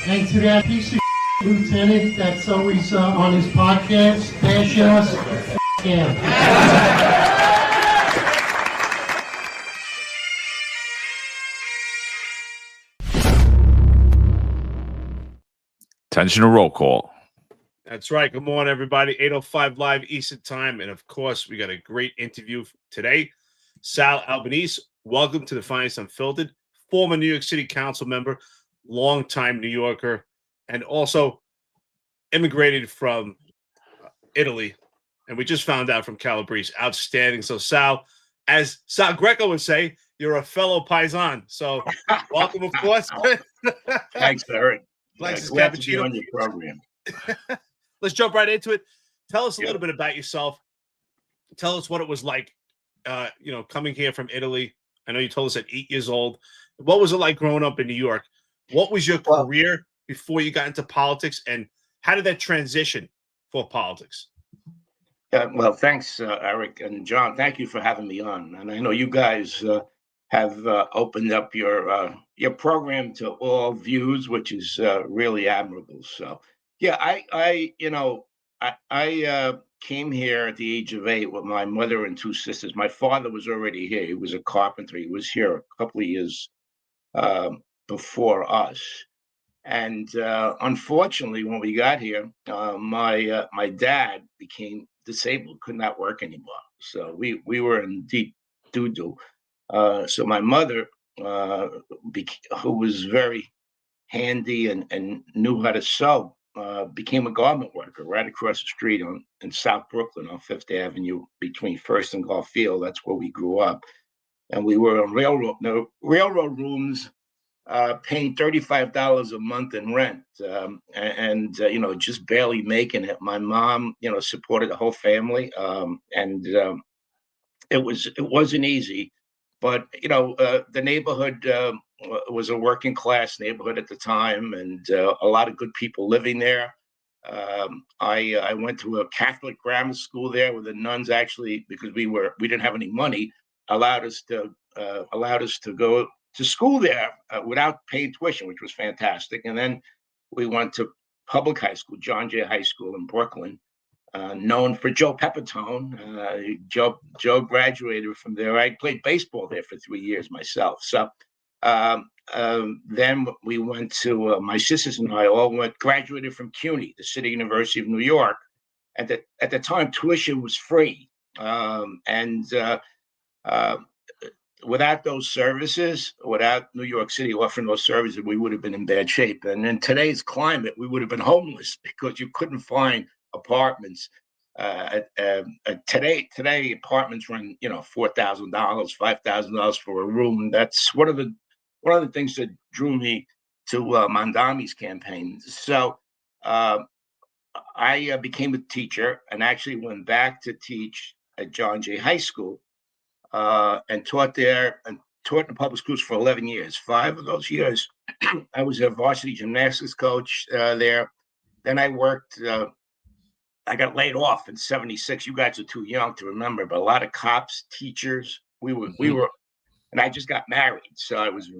And to that piece of lieutenant that's always on his podcast, bash us, him. Attention to roll call. That's right. Good morning, everybody. 8:05 live Eastern time. And of course, we got a great interview today. Sal Albanese, welcome to the Finest Unfiltered, former New York City Council member, longtime New Yorker, and also immigrated from Italy. And we just found out from Calabrese. Outstanding. So, Sal, as Sal Greco would say, you're a fellow Paisan. So, welcome, of course. Thanks, Eric. Thanks, glad to be on your program. Let's jump right into it. Tell us a little bit about yourself. Tell us what it was like, coming here from Italy. I know you told us at 8 years old. What was it like growing up in New York? What was your career before you got into politics, and how did that transition for politics? Well, thanks, Eric and John. Thank you for having me on. And I know you guys have opened up your program to all views, which is really admirable. So, yeah, I came here at the age of 8 with my mother and 2 sisters. My father was already here. He was a carpenter. He was here a couple of years before us. And unfortunately, when we got here, my dad became disabled, could not work anymore. So we were in deep doo-doo. So my mother, who was very handy and knew how to sew, became a garment worker right across the street in South Brooklyn on Fifth Avenue between First and Garfield. That's where we grew up. And we were on railroad rooms, paying $35 a month in rent, and just barely making it. My mom, supported the whole family, and it wasn't easy. But the neighborhood was a working class neighborhood at the time, and a lot of good people living there. I went to a Catholic grammar school there, where the nuns actually, because we didn't have any money, allowed us to go to school there without paying tuition, which was fantastic. And then we went to public high school, John Jay High School in Brooklyn, known for Joe Pepitone. Joe graduated from there. I played baseball there for 3 years myself. So then we went to, my sisters and I all graduated from CUNY, the City University of New York. At the time, tuition was free. Without those services, without New York City offering those services, we would have been in bad shape. And in today's climate, we would have been homeless because you couldn't find apartments. Today, apartments run, $4,000, $5,000 for a room. That's one of the things that drew me to Mamdani's campaign. So I became a teacher and actually went back to teach at John Jay High School. And taught there and taught in public schools for 11 years. 5 of those years, I was a varsity gymnastics coach there. Then I worked, I got laid off in 76. You guys are too young to remember, but a lot of cops, teachers, we were, and I just got married. So I was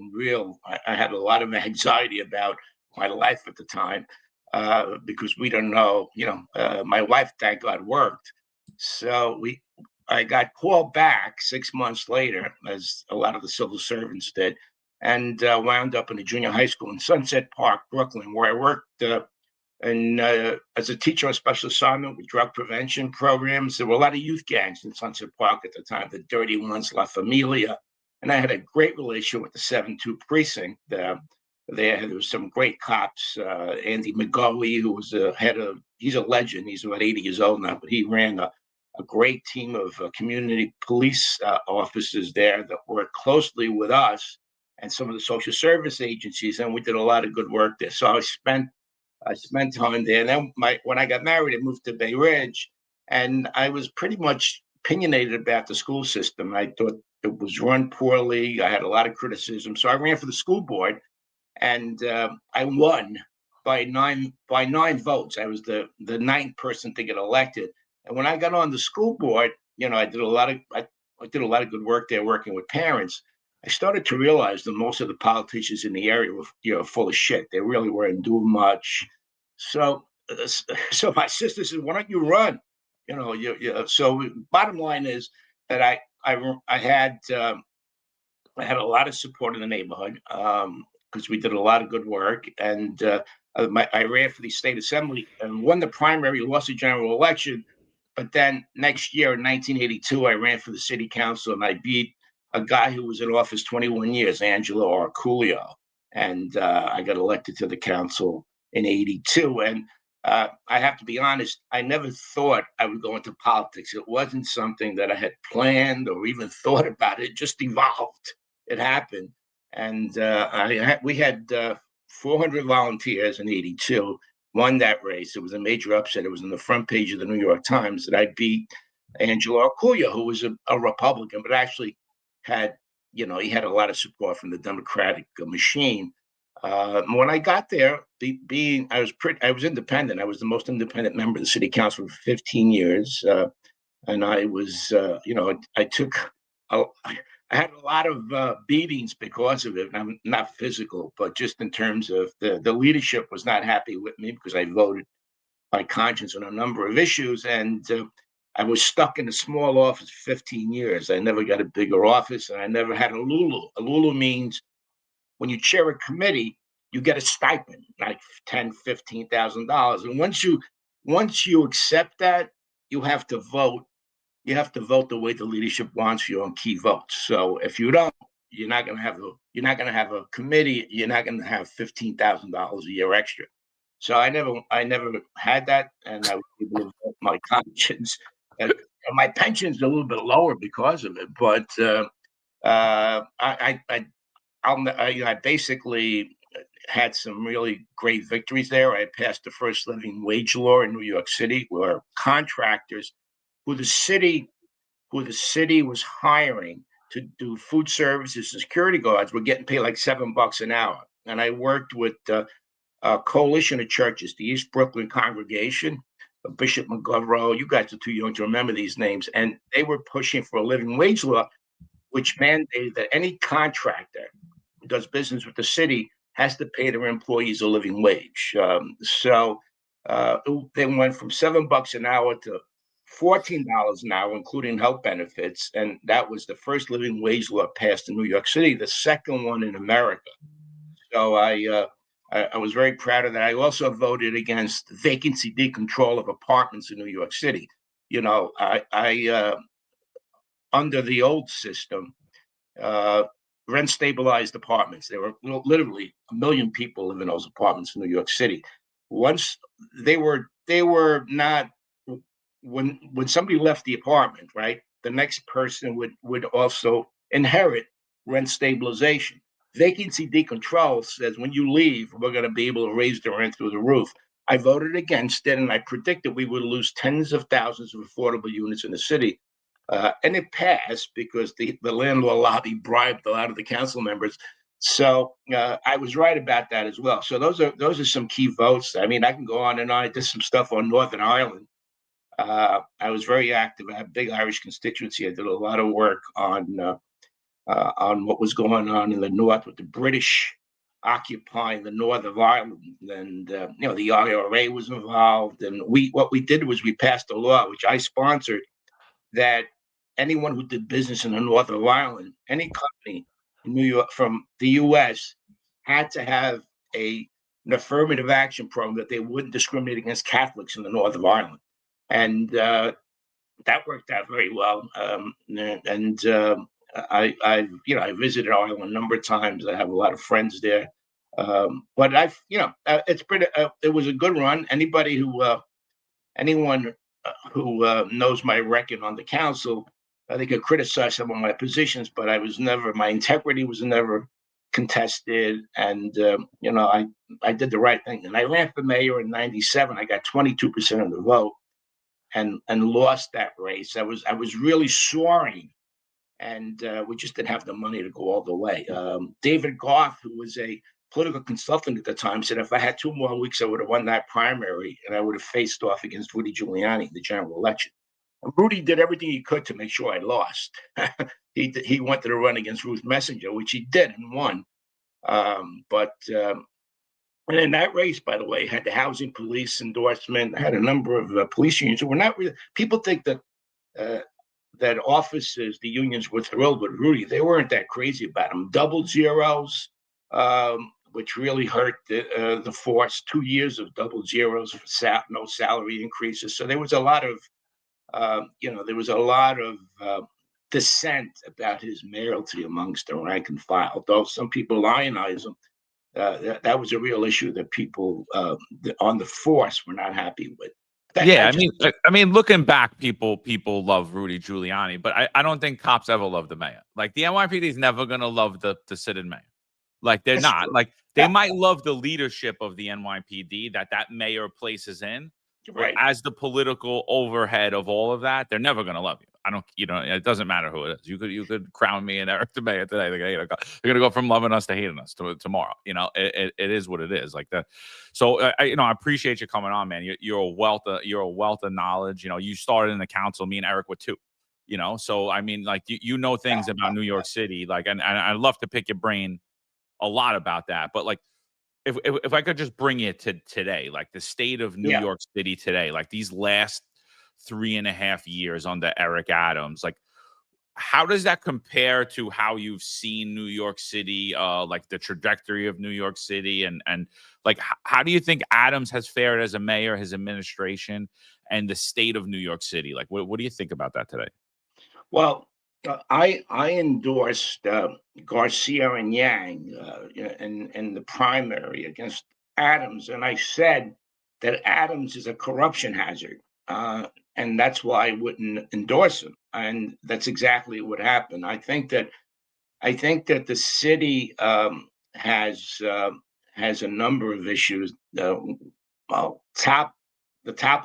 I had a lot of anxiety about my life at the time because we don't know, my wife, thank God, worked. So I got called back 6 months later, as a lot of the civil servants did, and wound up in a junior high school in Sunset Park, Brooklyn, where I worked as a teacher on special assignment with drug prevention programs. There were a lot of youth gangs in Sunset Park at the time, the Dirty Ones, La Familia, and I had a great relationship with the 7-2 precinct. There was some great cops, Andy McGully, who was he's a legend. He's about 80 years old now, but he ran a great team of community police officers there that worked closely with us and some of the social service agencies, and we did a lot of good work there. So I spent time there. And then when I got married, I moved to Bay Ridge, and I was pretty much opinionated about the school system. I thought it was run poorly. I had a lot of criticism. So I ran for the school board, and I won by nine votes. I was the 9th person to get elected. And when I got on the school board, I did a lot of, I did a lot of good work there working with parents. I started to realize that most of the politicians in the area were, full of shit. They really weren't doing much. So, so my sister said, "Why don't you run?" So bottom line is that I had a lot of support in the neighborhood because we did a lot of good work, and I ran for the state assembly and won the primary, lost the general election. But then next year in 1982, I ran for the city council and I beat a guy who was in office 21 years, Angelo Arculio, and I got elected to the council in '82. And I have to be honest, I never thought I would go into politics. It wasn't something that I had planned or even thought about. It just evolved. It happened. And we had 400 volunteers in '82, won that race. It was a major upset. It was on the front page of the New York Times that I beat Angelo Arculio, who was a Republican, but actually had, he had a lot of support from the Democratic machine. When I got there, I was independent. I was the most independent member of the city council for 15 years. And I was, I had a lot of beatings because of it. I'm not physical, but just in terms of the leadership was not happy with me because I voted by conscience on a number of issues. And I was stuck in a small office for 15 years. I never got a bigger office and I never had a Lulu. A Lulu means when you chair a committee, you get a stipend, like $10,000, $15,000. And once you accept that, you have to vote. You have to vote the way the leadership wants you on key votes. So if you don't, you're not going to have a committee. You're not going to have $15,000 a year extra. So I never had that, and I was able to vote my conscience. And my pension's a little bit lower because of it, but I basically had some really great victories there. I passed the first living wage law in New York City, where contractors who the city was hiring to do food services and security guards were getting paid like $7 an hour. And I worked with a coalition of churches, the East Brooklyn Congregation, Bishop McGovern. You guys are too young to remember these names. And they were pushing for a living wage law, which mandated that any contractor who does business with the city has to pay their employees a living wage. So they went from $7 an hour to $14 an hour, including health benefits. And that was the first living wage law passed in New York City, the second one in America. So I was very proud of that. I also voted against vacancy decontrol of apartments in New York City. Under the old system, rent stabilized apartments. There were literally 1 million people live in those apartments in New York City. Once they were not, when somebody left the apartment, right, the next person would also inherit rent stabilization. Vacancy decontrol says when you leave, we're going to be able to raise the rent through the roof. I voted against it, and I predicted we would lose tens of thousands of affordable units in the city. And it passed because the landlord lobby bribed a lot of the council members. So I was right about that as well. So those are some key votes. I mean, I can go on and on. I did some stuff on Northern Ireland. I was very active. I have a big Irish constituency. I did a lot of work on what was going on in the north with the British occupying the north of Ireland, and the IRA was involved. And what we did was we passed a law, which I sponsored, that anyone who did business in the north of Ireland, any company in New York from the U.S., had to have an affirmative action program that they wouldn't discriminate against Catholics in the north of Ireland. And that worked out very well. I visited Ireland a number of times. I have a lot of friends there. But it was a good run. Anyone who knows my record on the council, they could criticize some of my positions, but my integrity was never contested. And, I did the right thing. And I ran for mayor in '97. I got 22% of the vote and lost that race. I was really soaring. And we just didn't have the money to go all the way. David Goff, who was a political consultant at the time, said if I had 2 more weeks, I would have won that primary and I would have faced off against Rudy Giuliani in the general election. Rudy did everything he could to make sure I lost. He wanted to run against Ruth Messenger, which he did and won. And in that race, by the way, had the housing police endorsement, had a number of police unions who were not really. People think that that officers, the unions, were thrilled with Rudy. They weren't that crazy about him. Double zeros, which really hurt the force. 2 years of double zeros for no salary increases. So there was a lot of, dissent about his mayoralty amongst the rank and file. Though some people lionize him, that was a real issue that people on the force were not happy with. I mean, looking back, people love Rudy Giuliani, but I don't think cops ever love the mayor. Like the NYPD is never gonna love the sit-in mayor. Like they're not. True. Like they might love the leadership of the NYPD that mayor places in. Right. As the political overhead of all of that, they're never gonna love you. It doesn't matter who it is. You could crown me and Eric the mayor today. They're gonna go from loving us to hating us tomorrow. It is what it is. Like that. So I appreciate you coming on, man. You're a wealth of knowledge. You started in the council. Me and Eric were too. So I mean, like you know things about New York City. Like, and I love to pick your brain a lot about that. But like, if I could just bring it to today, like the state of New York City today, like these last 3.5 years under Eric Adams, like how does that compare to how you've seen New York City, like the trajectory of New York City, and like how do you think Adams has fared as a mayor, his administration, and the state of New York City? Like what do you think about that today? Well, I endorsed Garcia and Yang in the primary against Adams, and I said that Adams is a corruption hazard. And that's why I wouldn't endorse him. And that's exactly what happened. I think that the city has a number of issues. The top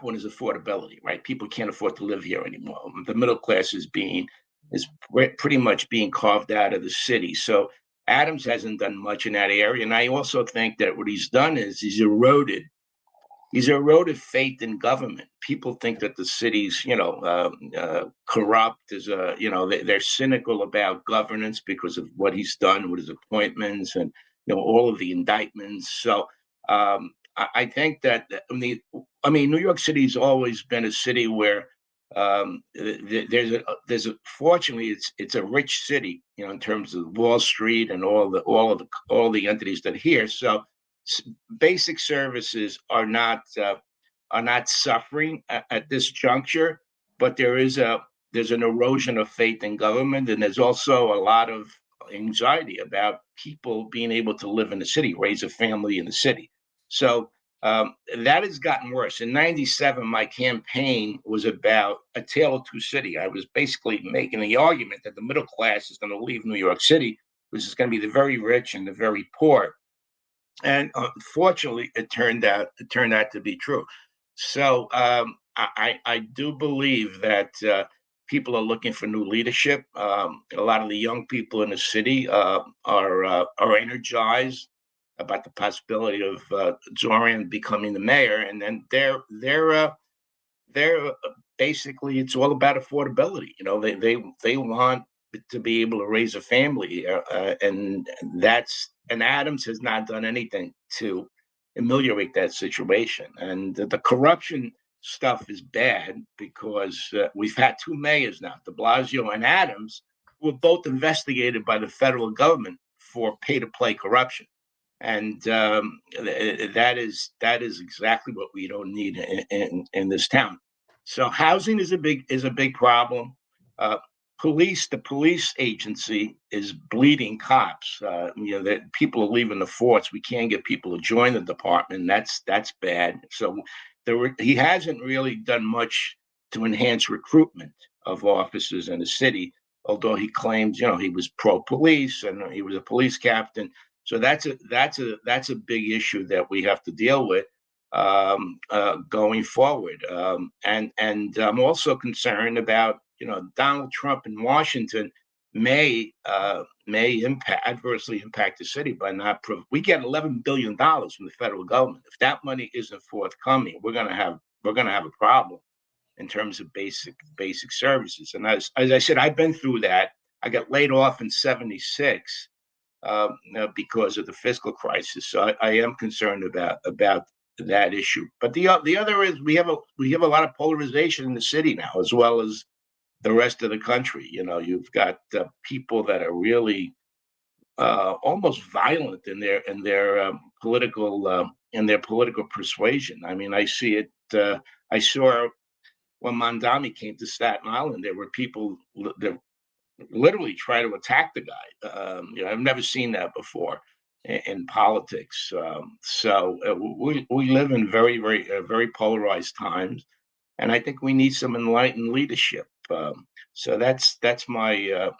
one is affordability, right? People can't afford to live here anymore. The middle class is pretty much being carved out of the city. So Adams hasn't done much in that area. And I also think that what he's done is he's eroded faith in government. People think that the city's, corrupt. They're cynical about governance because of what he's done with his appointments and, all of the indictments. So I think that, New York City's always been a city where fortunately it's a rich city, in terms of Wall Street and all the entities that are here. So basic services are not suffering at this juncture, but there's an erosion of faith in government, and there's also a lot of anxiety about people being able to live in the city, raise a family in the city. So that has gotten worse. In '97, my campaign was about a tale of two cities. I was basically making the argument that the middle class is going to leave New York City, which is going to be the very rich and the very poor. And unfortunately, it turned out to be true. So I do believe that people are looking for new leadership. A lot of the young people in the city are energized about the possibility of Zohran becoming the mayor, and then they're basically, it's all about affordability. They want to be able to raise a family, and Adams has not done anything to ameliorate that situation. And the corruption stuff is bad because we've had two mayors now, de Blasio and Adams, who were both investigated by the federal government for pay-to-play corruption. And that is exactly what we don't need in this town. So housing is a big problem. The police agency is bleeding cops. That people are leaving the force. We can't get people to join the department. That's bad. So he hasn't really done much to enhance recruitment of officers in the city, although he claims, he was pro-police and he was a police captain. So that's a big issue that we have to deal with going forward. And I'm also concerned about, Donald Trump in Washington may adversely impact the city by not. We get $11 billion from the federal government. If that money isn't forthcoming, we're gonna have a problem. in terms of basic services. And as I said, I've been through that. I got laid off in '76 because of the fiscal crisis. So I am concerned about that issue. But the other is we have a lot of polarization in the city now, as well as the rest of the country. You've got people that are really almost violent in their political persuasion. I mean, I see it. I saw when Mamdani came to Staten Island, there were people that literally try to attack the guy. I've never seen that before in politics. So we live in very, very polarized times, and I think we need some enlightened leadership. So that's my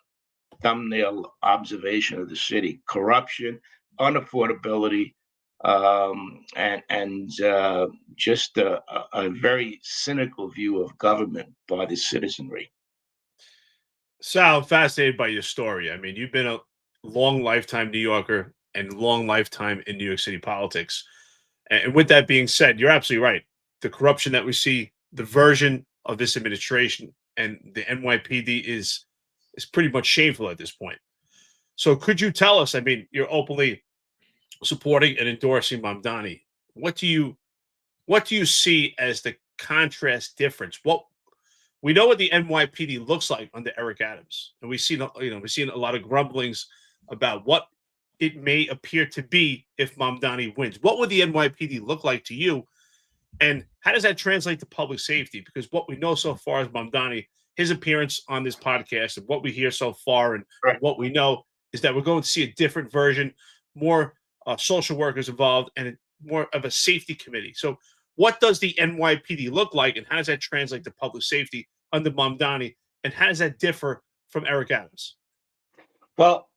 thumbnail observation of the city: corruption, unaffordability, and just a very cynical view of government by the citizenry. Sal, I'm fascinated by your story. I mean, you've been a long lifetime New Yorker and long lifetime in New York City politics. And with that being said, you're absolutely right. The corruption that we see, the version of this administration and the NYPD is pretty much shameful at this point. So could you tell us, I mean, you're openly supporting and endorsing Mamdani. What do you see as the contrast difference? We know what the NYPD looks like under Eric Adams, and we've seen a lot of grumblings about what it may appear to be if Mamdani wins. What would the NYPD look like to you, and how does that translate to public safety? Because what we know so far is Mamdani, his appearance on this podcast, and what we hear so far, and what we know is that we're going to see a different version, more social workers involved, and more of a safety committee. So what does the NYPD look like, and how does that translate to public safety under Mamdani, and how does that differ from Eric Adams? Well,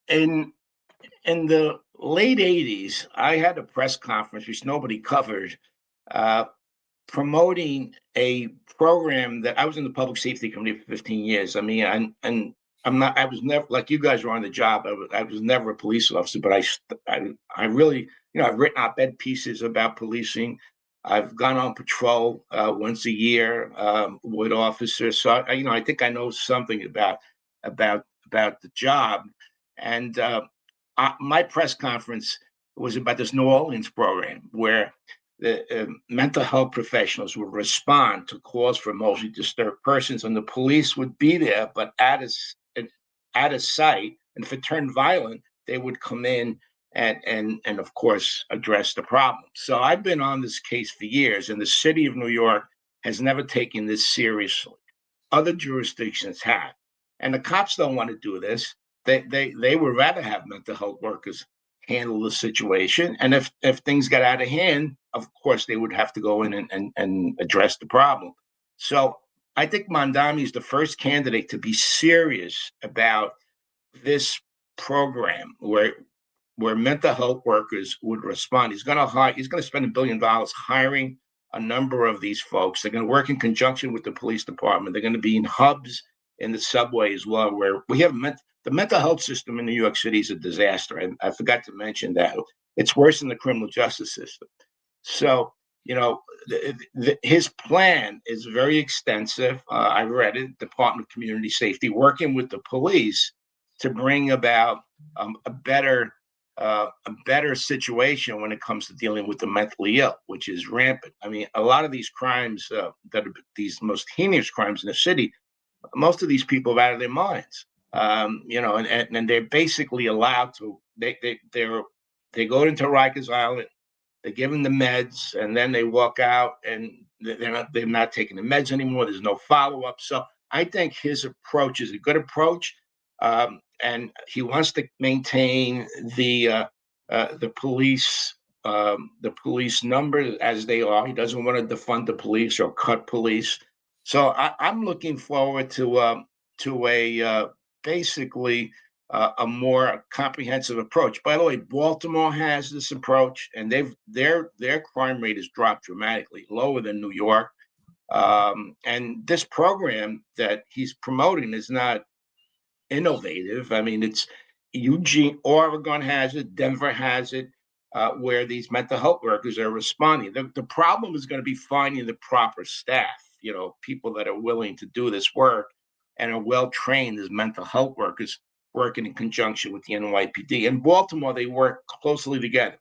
in the late '80s, I had a press conference which nobody covered, promoting a program that I was in the public safety committee for 15 years. I mean, I was never, like you guys were on the job. I was never a police officer, but I really, I've written op-ed pieces about policing. I've gone on patrol once a year with officers. So I think I know something about the job. And my press conference was about this New Orleans program where the mental health professionals would respond to calls for emotionally disturbed persons, and the police would be there, but out of sight. And if it turned violent, they would come in and of course address the problem. So I've been on this case for years, and the city of New York has never taken this seriously. Other jurisdictions have, and the cops don't want to do this. They would rather have mental health workers handle the situation, and if things got out of hand, of course they would have to go in and address the problem. So I think Mamdani is the first candidate to be serious about this program where mental health workers would respond. He's going to spend $1 billion hiring a number of these folks. They're going to work in conjunction with the police department. They're going to be in hubs in the subway as well, where we have the mental health system in New York City is a disaster. And I forgot to mention that it's worse than the criminal justice system. So, his plan is very extensive. I read it, Department of Community Safety, working with the police to bring about a better situation when it comes to dealing with the mentally ill, which is rampant. I mean, a lot of these crimes that are these most heinous crimes in the city, most of these people are out of their minds. And they're basically allowed to. They go into Rikers Island, they give them the meds, and then they walk out, and they're not taking the meds anymore. There's no follow up. So I think his approach is a good approach. And he wants to maintain the police numbers as they are. He doesn't want to defund the police or cut police. So I'm looking forward to basically a more comprehensive approach. By the way, Baltimore has this approach, and their crime rate has dropped dramatically, lower than New York. And this program that he's promoting is not innovative. I mean, it's Oregon has it, Denver has it, where these mental health workers are responding. The problem is going to be finding the proper staff. people that are willing to do this work and are well trained as mental health workers working in conjunction with the NYPD. In Baltimore, they work closely together,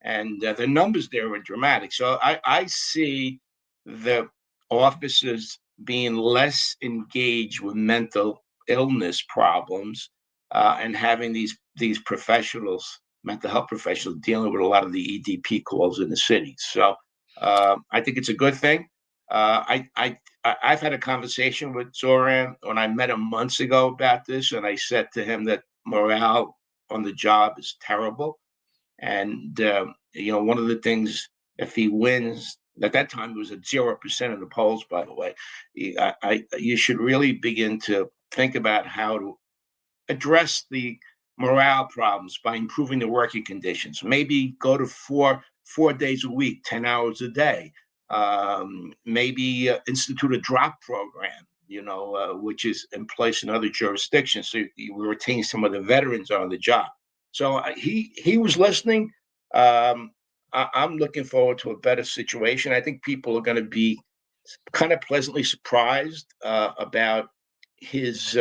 and the numbers there are dramatic. So I see the officers being less engaged with mental illness problems and having these professionals, mental health professionals, dealing with a lot of the EDP calls in the city. So I think it's a good thing. I've had a conversation with Zohran when I met him months ago about this, and I said to him that morale on the job is terrible. And one of the things, if he wins, at that time it was at 0% in the polls, by the way, you should really begin to think about how to address the morale problems by improving the working conditions. Maybe go to four days a week, 10 hours a day. Maybe institute a drop program, which is in place in other jurisdictions, so you retain some of the veterans on the job. So he was listening. I'm looking forward to a better situation. I think people are going to be kind of pleasantly surprised about his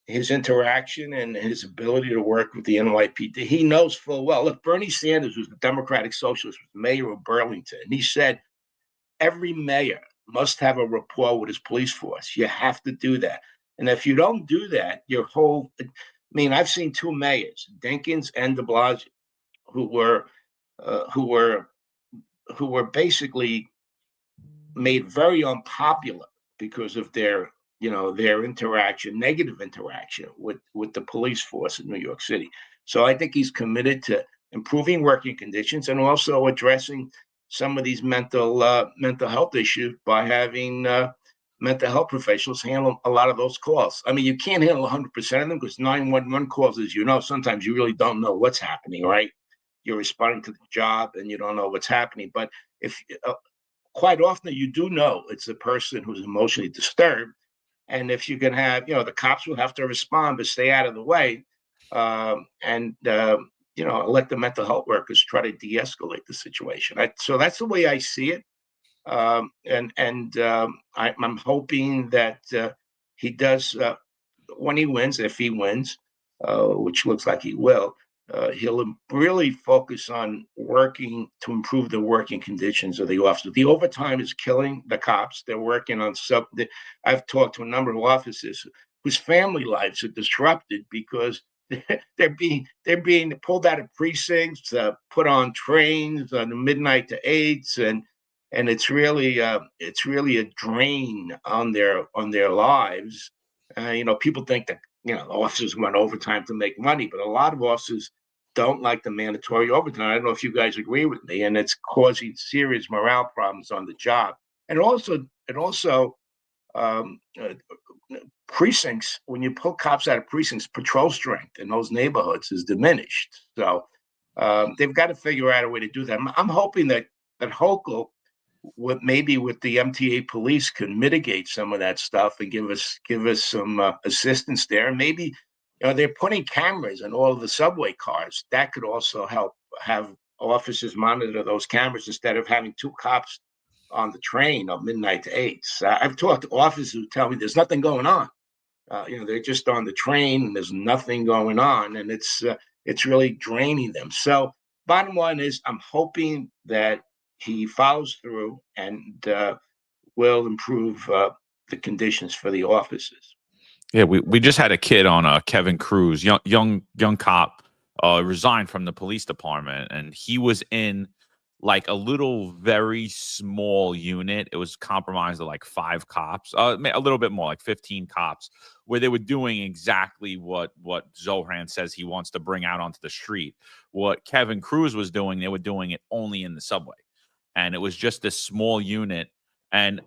interaction and his ability to work with the NYPD. He knows full well. Look, Bernie Sanders was the Democratic Socialist, was mayor of Burlington, and he said every mayor must have a rapport with his police force. You have to do that. And if you don't do that, I've seen two mayors, Dinkins and de Blasio, who were basically made very unpopular because of their negative interaction with the police force in New York City. So I think he's committed to improving working conditions and also addressing some of these mental health issues by having mental health professionals handle a lot of those calls. I mean, you can't handle 100% of them because 911 calls, as you know, sometimes you really don't know what's happening, right? You're responding to the job and you don't know what's happening. But if quite often you do know it's a person who's emotionally disturbed. And if you can have, the cops will have to respond, but stay out of the way, and let the mental health workers try to de-escalate the situation. So that's the way I see it. I'm hoping that he does, when he wins, if he wins, which looks like he will, he'll really focus on working to improve the working conditions of the officers. The overtime is killing the cops. They're working on I've talked to a number of officers whose family lives are disrupted because they're being pulled out of precincts, put on trains on midnight to 8s, and it's really a drain on their lives. People think that officers run overtime to make money, but a lot of officers don't like the mandatory overtime. I don't know if you guys agree with me, and it's causing serious morale problems on the job. And also precincts, when you pull cops out of precincts, patrol strength in those neighborhoods is diminished. So they've got to figure out a way to do that. I'm hoping that Hochul, maybe with the MTA police, can mitigate some of that stuff and give us some assistance there. And maybe they're putting cameras in all of the subway cars. That could also help have officers monitor those cameras instead of having two cops on the train of midnight to 8s. I've talked to officers who tell me there's nothing going on. They're just on the train and there's nothing going on, and it's really draining them. So bottom line is, I'm hoping that he follows through and will improve the conditions for the officers. Yeah, we just had a kid on Kevin Cruz, young cop, resigned from the police department, and he was in like a little very small unit. It was compromised of like 5 cops, a little bit more, like 15 cops, where they were doing exactly what Zohran says he wants to bring out onto the street. What Kevin Cruz was doing, they were doing it only in the subway. And it was just this small unit. And,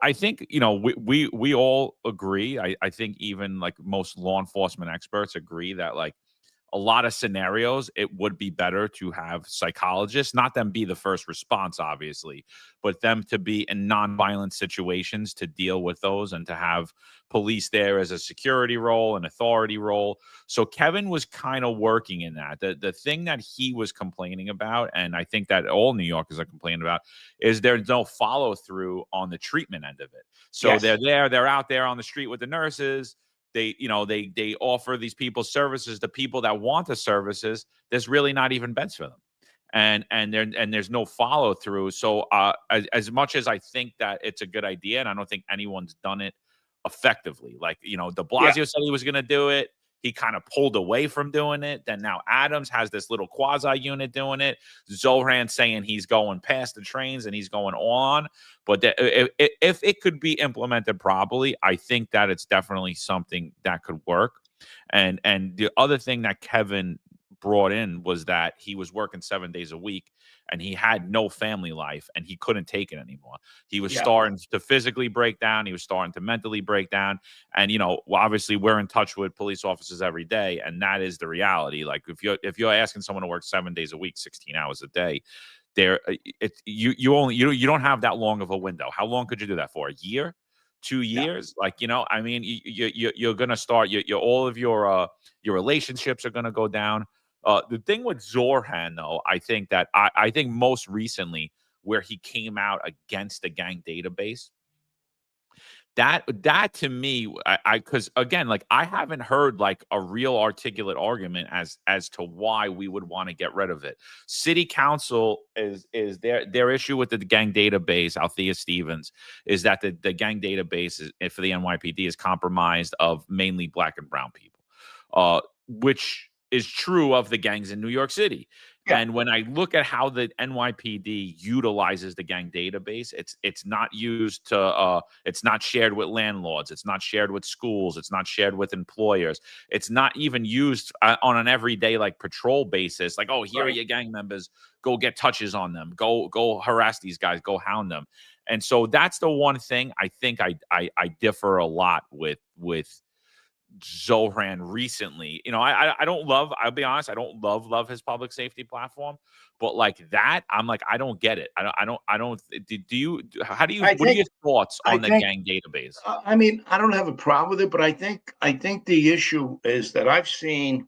I think, we all agree. I think even like most law enforcement experts agree that like a lot of scenarios, it would be better to have psychologists, not them be the first response, obviously, but them to be in nonviolent situations to deal with those and to have police there as a security role, an authority role. So Kevin was kind of working in that. The thing that he was complaining about, and I think that all New Yorkers are complaining about, is there's no follow through on the treatment end of it. So they're out there on the street with the nurses. They offer these people services. The people that want the services, there's really not even beds for them, and there's no follow through. So as much as I think that it's a good idea, and I don't think anyone's done it effectively. Like, De Blasio said he was going to do it. He kind of pulled away from doing it. Then now Adams has this little quasi unit doing it. Zohran saying he's going past the trains and he's going on. But if it could be implemented properly, I think that it's definitely something that could work. And the other thing that Kevin brought in was that he was working 7 days a week and he had no family life and he couldn't take it anymore. He was starting to physically break down. He was starting to mentally break down. And, obviously we're in touch with police officers every day. And that is the reality. Like if you're asking someone to work 7 days a week, 16 hours a day, you don't have that long of a window. How long could you do that for? A year? 2 years? You're going to start all of your relationships are going to go down. The thing with Zohran, though, I think that I think most recently where he came out against the gang database, that to me, because again, like I haven't heard like a real articulate argument as to why we would want to get rid of it. City council is their issue with the gang database. Althea Stevens is that the gang database for the NYPD is compromised of mainly Black and brown people, which is true of the gangs in New York City. And when I look at how the NYPD utilizes the gang database, it's not used to, it's not shared with landlords. It's not shared with schools. It's not shared with employers. It's not even used on an everyday like patrol basis. Like, oh, here are your gang members. Go get touches on them. Go harass these guys. Go hound them. And so that's the one thing I think I differ a lot with Zohran recently. I don't love, I'll be honest, I don't love his public safety platform, but like that, I'm like, I don't get it. What are your thoughts on the gang database? I don't have a problem with it, but I think the issue is that I've seen,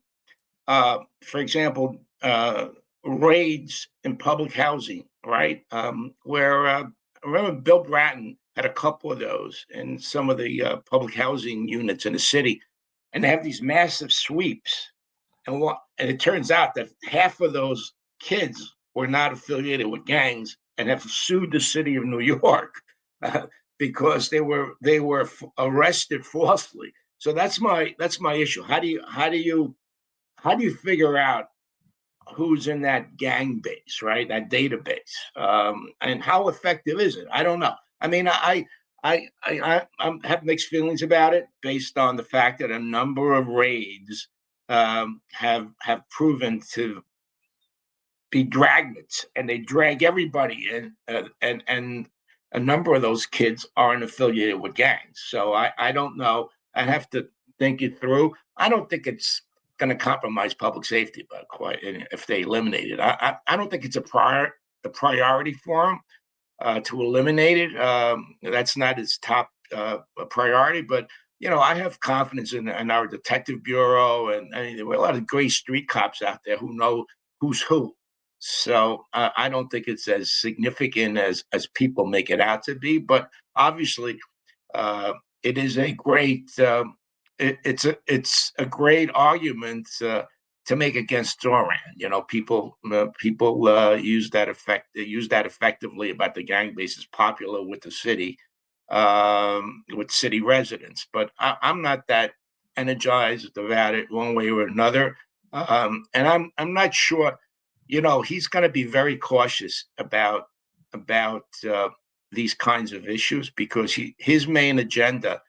for example, raids in public housing, right? Where I remember Bill Bratton had a couple of those in some of the public housing units in the city. And they have these massive sweeps. And it turns out that half of those kids were not affiliated with gangs and have sued the city of New York because they were arrested falsely. So that's my issue. How do you figure out who's in that gang base, right? That database, and how effective is it? I don't know. I mean, I have mixed feelings about it based on the fact that a number of raids have proven to be dragnets, and they drag everybody in, and a number of those kids aren't affiliated with gangs. So I don't know. I have to think it through. I don't think it's going to compromise public safety, but if they eliminate it, I don't think it's a priority for them. To eliminate it, that's not its top priority. But I have confidence in our detective bureau, and there were a lot of great street cops out there who know who's who. So I don't think it's as significant as people make it out to be. But obviously, it is a great it's a great argument to make against Zohran. People use that effectively about the gang base is popular with the city, with city residents. But I'm not that energized about it one way or another, and I'm not sure. He's going to be very cautious about these kinds of issues because his main agenda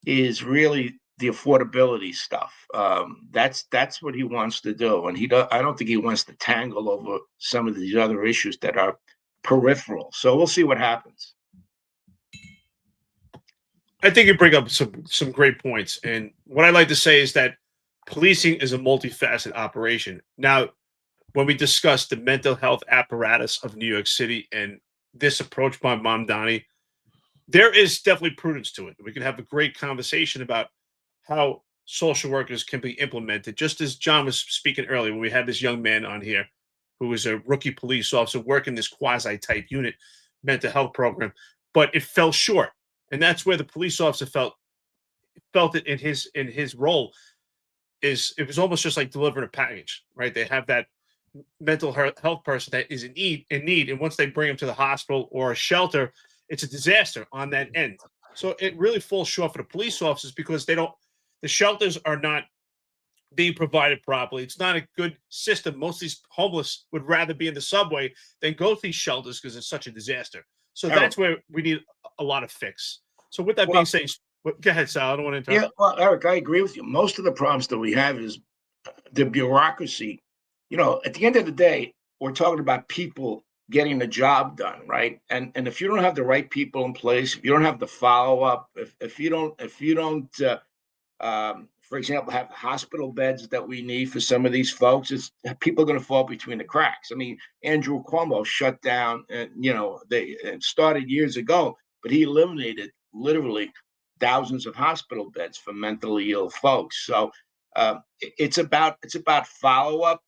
is really the affordability stuff. That's what he wants to do, and I don't think he wants to tangle over some of these other issues that are peripheral. So we'll see what happens. I think you bring up some great points, and what I like to say is that policing is a multifaceted operation. Now, when we discuss the mental health apparatus of New York City and this approach by Mamdani, there is definitely prudence to it. We can have a great conversation about how social workers can be implemented, just as John was speaking earlier when we had this young man on here who was a rookie police officer working this quasi-type unit mental health program, but it fell short. And that's where the police officer felt it in his role. Is it was almost just like delivering a package, right? They have that mental health person that is in need, and once they bring him to the hospital or a shelter, it's a disaster on that end. So it really falls short for the police officers because the shelters are not being provided properly. It's not a good system. Most of these homeless would rather be in the subway than go to these shelters because it's such a disaster. So that's where we need a lot of fix. So with that being said, go ahead, Sal. I don't want to interrupt. Yeah, well, Eric, I agree with you. Most of the problems that we have is the bureaucracy. At the end of the day, we're talking about people getting the job done, right? And if you don't have the right people in place, if you don't have the follow up, if you don't, for example, have hospital beds that we need for some of these folks, people are going to fall between the cracks. I mean, Andrew Cuomo shut down, they started years ago, but he eliminated literally thousands of hospital beds for mentally ill folks. So it's about follow up,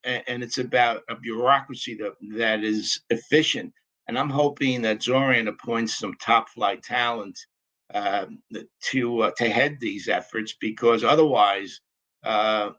and it's about a bureaucracy that is efficient. And I'm hoping that Zohran appoints some top flight talent to head these efforts, because otherwise, de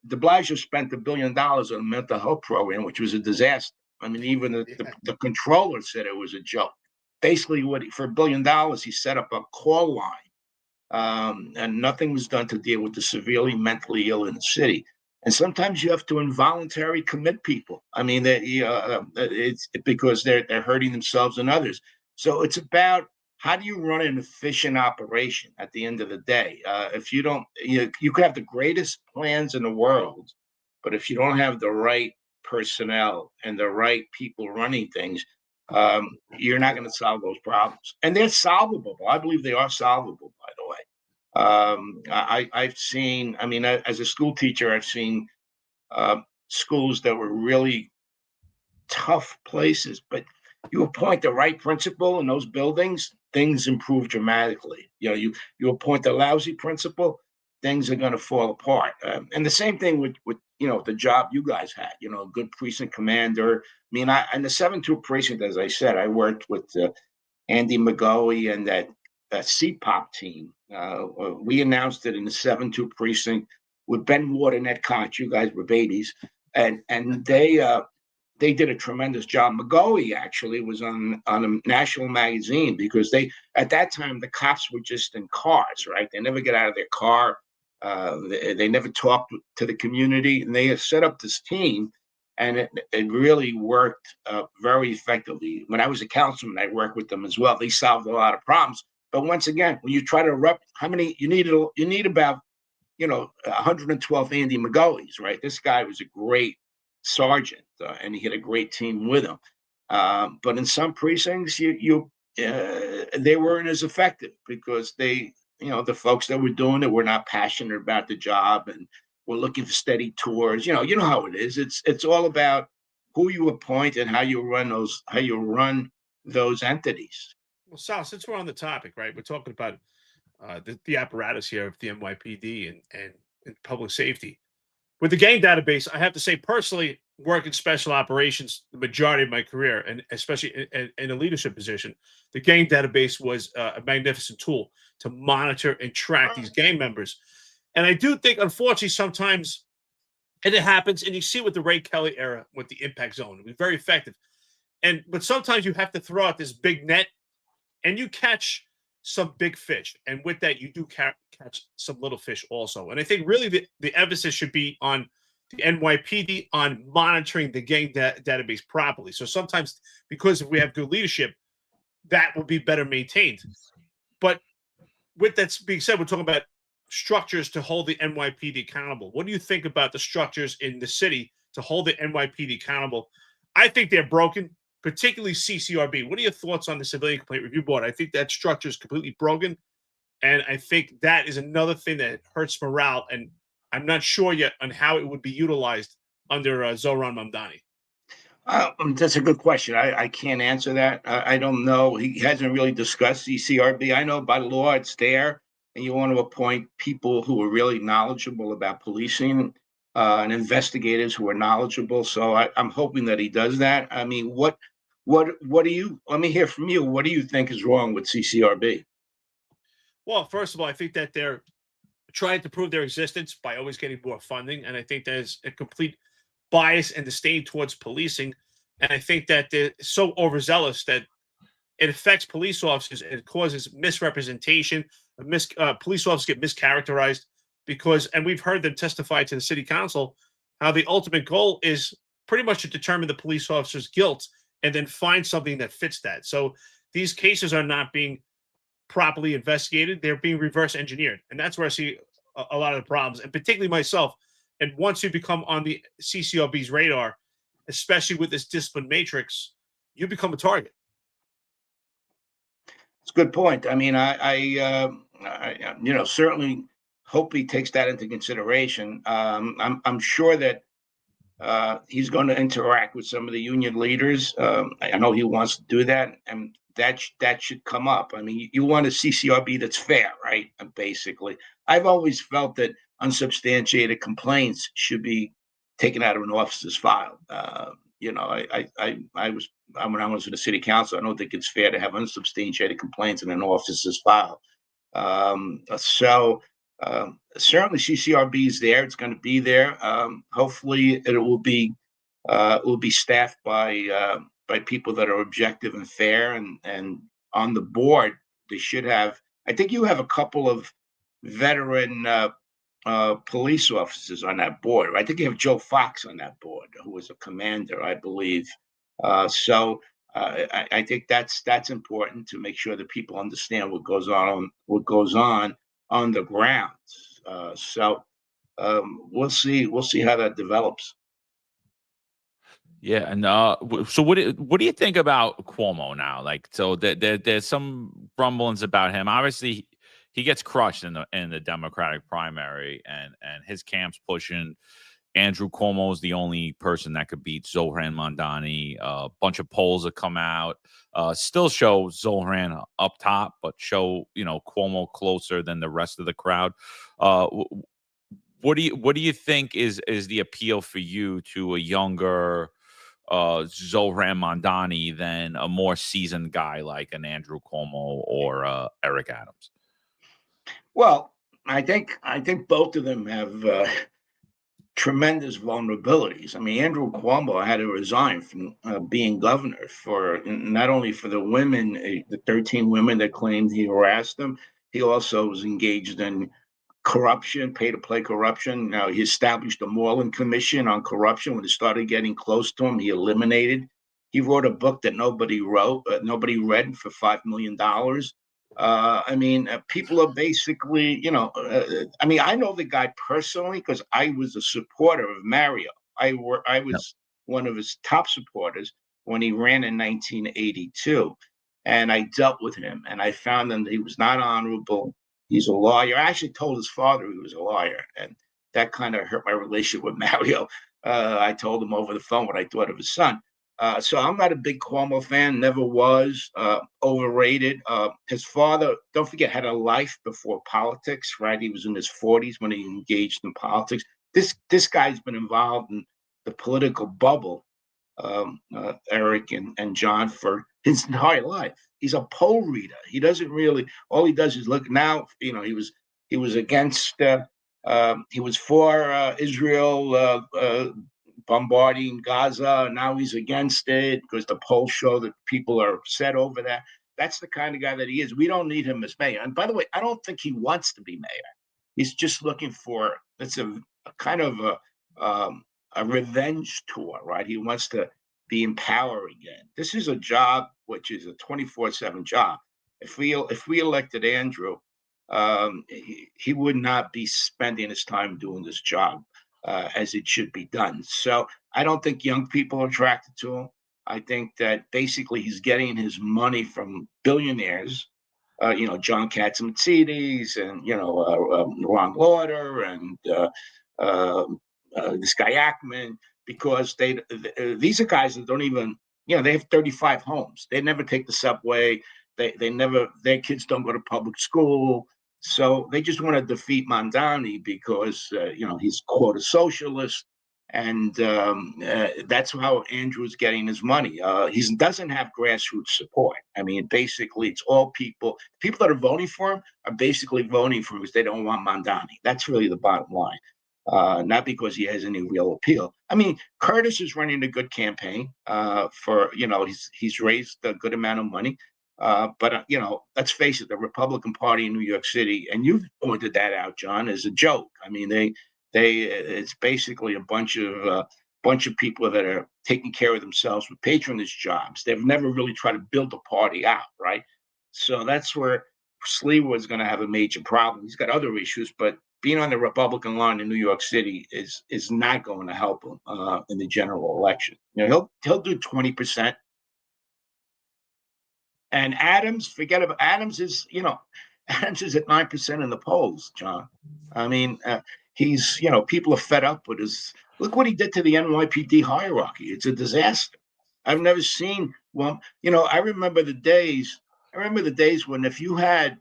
Blasio spent $1 billion on a mental health program, which was a disaster. I mean, even the controller said it was a joke. Basically, for $1 billion, he set up a call line, and nothing was done to deal with the severely mentally ill in the city. And sometimes you have to involuntarily commit people. I mean, it's because they're hurting themselves and others. So it's about, how do you run an efficient operation at the end of the day? If you don't, you could have the greatest plans in the world, but if you don't have the right personnel and the right people running things, you're not going to solve those problems. And they're solvable. I believe they are solvable, by the way. I've seen, as a school teacher, I've seen schools that were really tough places, but you appoint the right principal in those buildings, things improve dramatically. You appoint a lousy principal, things are going to fall apart. And the same thing with the job you guys had, a good precinct commander. In the 7-2 precinct, as I said, I worked with Andy McGoey and that CPOP team. We announced it in the 7-2 precinct with Ben Ward and Ed Koch. You guys were babies, and they did a tremendous job. McGoey actually was on a national magazine because at that time the cops were just in cars, right? They never get out of their car. They never talked to the community, and they had set up this team, and it really worked very effectively. When I was a councilman, I worked with them as well. They solved a lot of problems. But once again, when you try to how many you need about 112 Andy McGoweys, right? This guy was a great sergeant, and he had a great team with him. But in some precincts, they weren't as effective because the folks that were doing it were not passionate about the job and were looking for steady tours. You know how it is. It's all about who you appoint and how you run those entities. Well, Sal, since we're on the topic, right, we're talking about the apparatus here of the NYPD and public safety. With the gang database, I have to say personally, working special operations the majority of my career, and especially in a leadership position, the gang database was a magnificent tool to monitor and track these gang members. And I do think, unfortunately, sometimes, and it happens, and you see with the Ray Kelly era with the impact zone, it was very effective. But sometimes you have to throw out this big net, and you catch some big fish, and with that, you do catch some little fish also. And I think really the emphasis should be on the NYPD on monitoring the gang database properly. So sometimes, because if we have good leadership, that will be better maintained. But with that being said, we're talking about structures to hold the NYPD accountable. What do you think about the structures in the city to hold the NYPD accountable? I think they're broken, particularly CCRB. What are your thoughts on the Civilian Complaint Review Board? I think that structure is completely broken, and I think that is another thing that hurts morale. And I'm not sure yet on how it would be utilized under Zohran Mamdani. That's a good question. I can't answer that. I don't know. He hasn't really discussed CCRB. I know by law it's there, and you want to appoint people who are really knowledgeable about policing and investigators who are knowledgeable. So I'm hoping that he does that. I mean, what do you? Let me hear from you. What do you think is wrong with CCRB? Well, first of all, I think that they're trying to prove their existence by always getting more funding, and I think there's a complete bias and disdain towards policing. And I think that they're so overzealous that it affects police officers and it causes misrepresentation. Police officers get mischaracterized because, and we've heard them testify to the city council, how the ultimate goal is pretty much to determine the police officer's guilt and then find something that fits that. So these cases are not being properly investigated. They're being reverse engineered. And that's where I see a lot of the problems, and particularly myself. And once you become on the CCRB's radar, especially with this discipline matrix, you become a target. It's a good point. I mean, I certainly hope he takes that into consideration. I'm sure that he's going to interact with some of the union leaders. I know he wants to do that, and that should come up. I mean, you want a CCRB that's fair, right? Basically, I've always felt that unsubstantiated complaints should be taken out of an officer's file. When I was in the city council, I don't think it's fair to have unsubstantiated complaints in an officer's file. Certainly CCRB is there. It's going to be there. Hopefully it will be staffed by people that are objective and fair, and on the board they should have. I think you have a couple of veteran police officers on that board. I think you have Joe Fox on that board, who was a commander, I believe. I think that's important to make sure that people understand what goes on the ground. We'll see how that develops. Yeah, and so what do you think about Cuomo now? Like, so there's some rumblings about him. Obviously, he gets crushed in the Democratic primary, and his camp's pushing Andrew Cuomo is the only person that could beat Zohran Mamdani. A bunch of polls have come out, still show Zohran up top, but show Cuomo closer than the rest of the crowd. What do you think is the appeal for you to a younger Zohran Mamdani than a more seasoned guy like an Andrew Cuomo or Eric Adams? Well, I think both of them have tremendous vulnerabilities. I mean, Andrew Cuomo had to resign from being governor for not only for the women, the 13 women that claimed he harassed them. He also was engaged in corruption, pay-to-play corruption. Now, he established a Moreland Commission on corruption. When it started getting close to him, he eliminated. He wrote a book that nobody read for $5 million. People are basically, I know the guy personally because I was a supporter of Mario. I was one of his top supporters when he ran in 1982, and I dealt with him, and I found that he was not honorable. He's a lawyer. I actually told his father he was a lawyer, and that kind of hurt my relationship with Mario. I told him over the phone what I thought of his son. So I'm not a big Cuomo fan, never was, overrated. His father, don't forget, had a life before politics, right? He was in his 40s when he engaged in politics. This guy's been involved in the political bubble, Eric and John, for his entire life. He's a poll reader. He doesn't really, all he does is look now, he was against, he was for Israel bombarding Gaza. Now he's against it because the polls show that people are upset over that. That's the kind of guy that he is. We don't need him as mayor. And by the way, I don't think he wants to be mayor. He's just looking for, it's a kind of a revenge tour, right? He wants to be in power again. This is a job which is a 24/7 job. If we elected Andrew, he would not be spending his time doing this job as it should be done. So I don't think young people are attracted to him. I think that basically he's getting his money from billionaires, John Katsimatidis and Ron Lauder and this guy Ackman, because these are guys that don't even, they have 35 homes. They never take the subway. Their kids don't go to public school. So they just want to defeat Mamdani because, he's quote a socialist. And that's how Andrew's getting his money. He doesn't have grassroots support. I mean, basically, it's all people that are voting for him are basically voting for him because they don't want Mamdani. That's really the bottom line. Not because he has any real appeal. I mean, Curtis is running a good campaign he's raised a good amount of money. But let's face it, the Republican Party in New York City, and you've pointed that out, John, is a joke. I mean, it's basically a bunch of people that are taking care of themselves with patronage jobs. They've never really tried to build the party out, right? So that's where Sliwa is going to have a major problem. He's got other issues, but being on the Republican line in New York City is not going to help him in the general election. He'll do 20%. And Adams, forget about Adams is at 9% in the polls, John. I mean, people are fed up with his. Look what he did to the NYPD hierarchy. It's a disaster. I've never seen one. I remember the days when if you had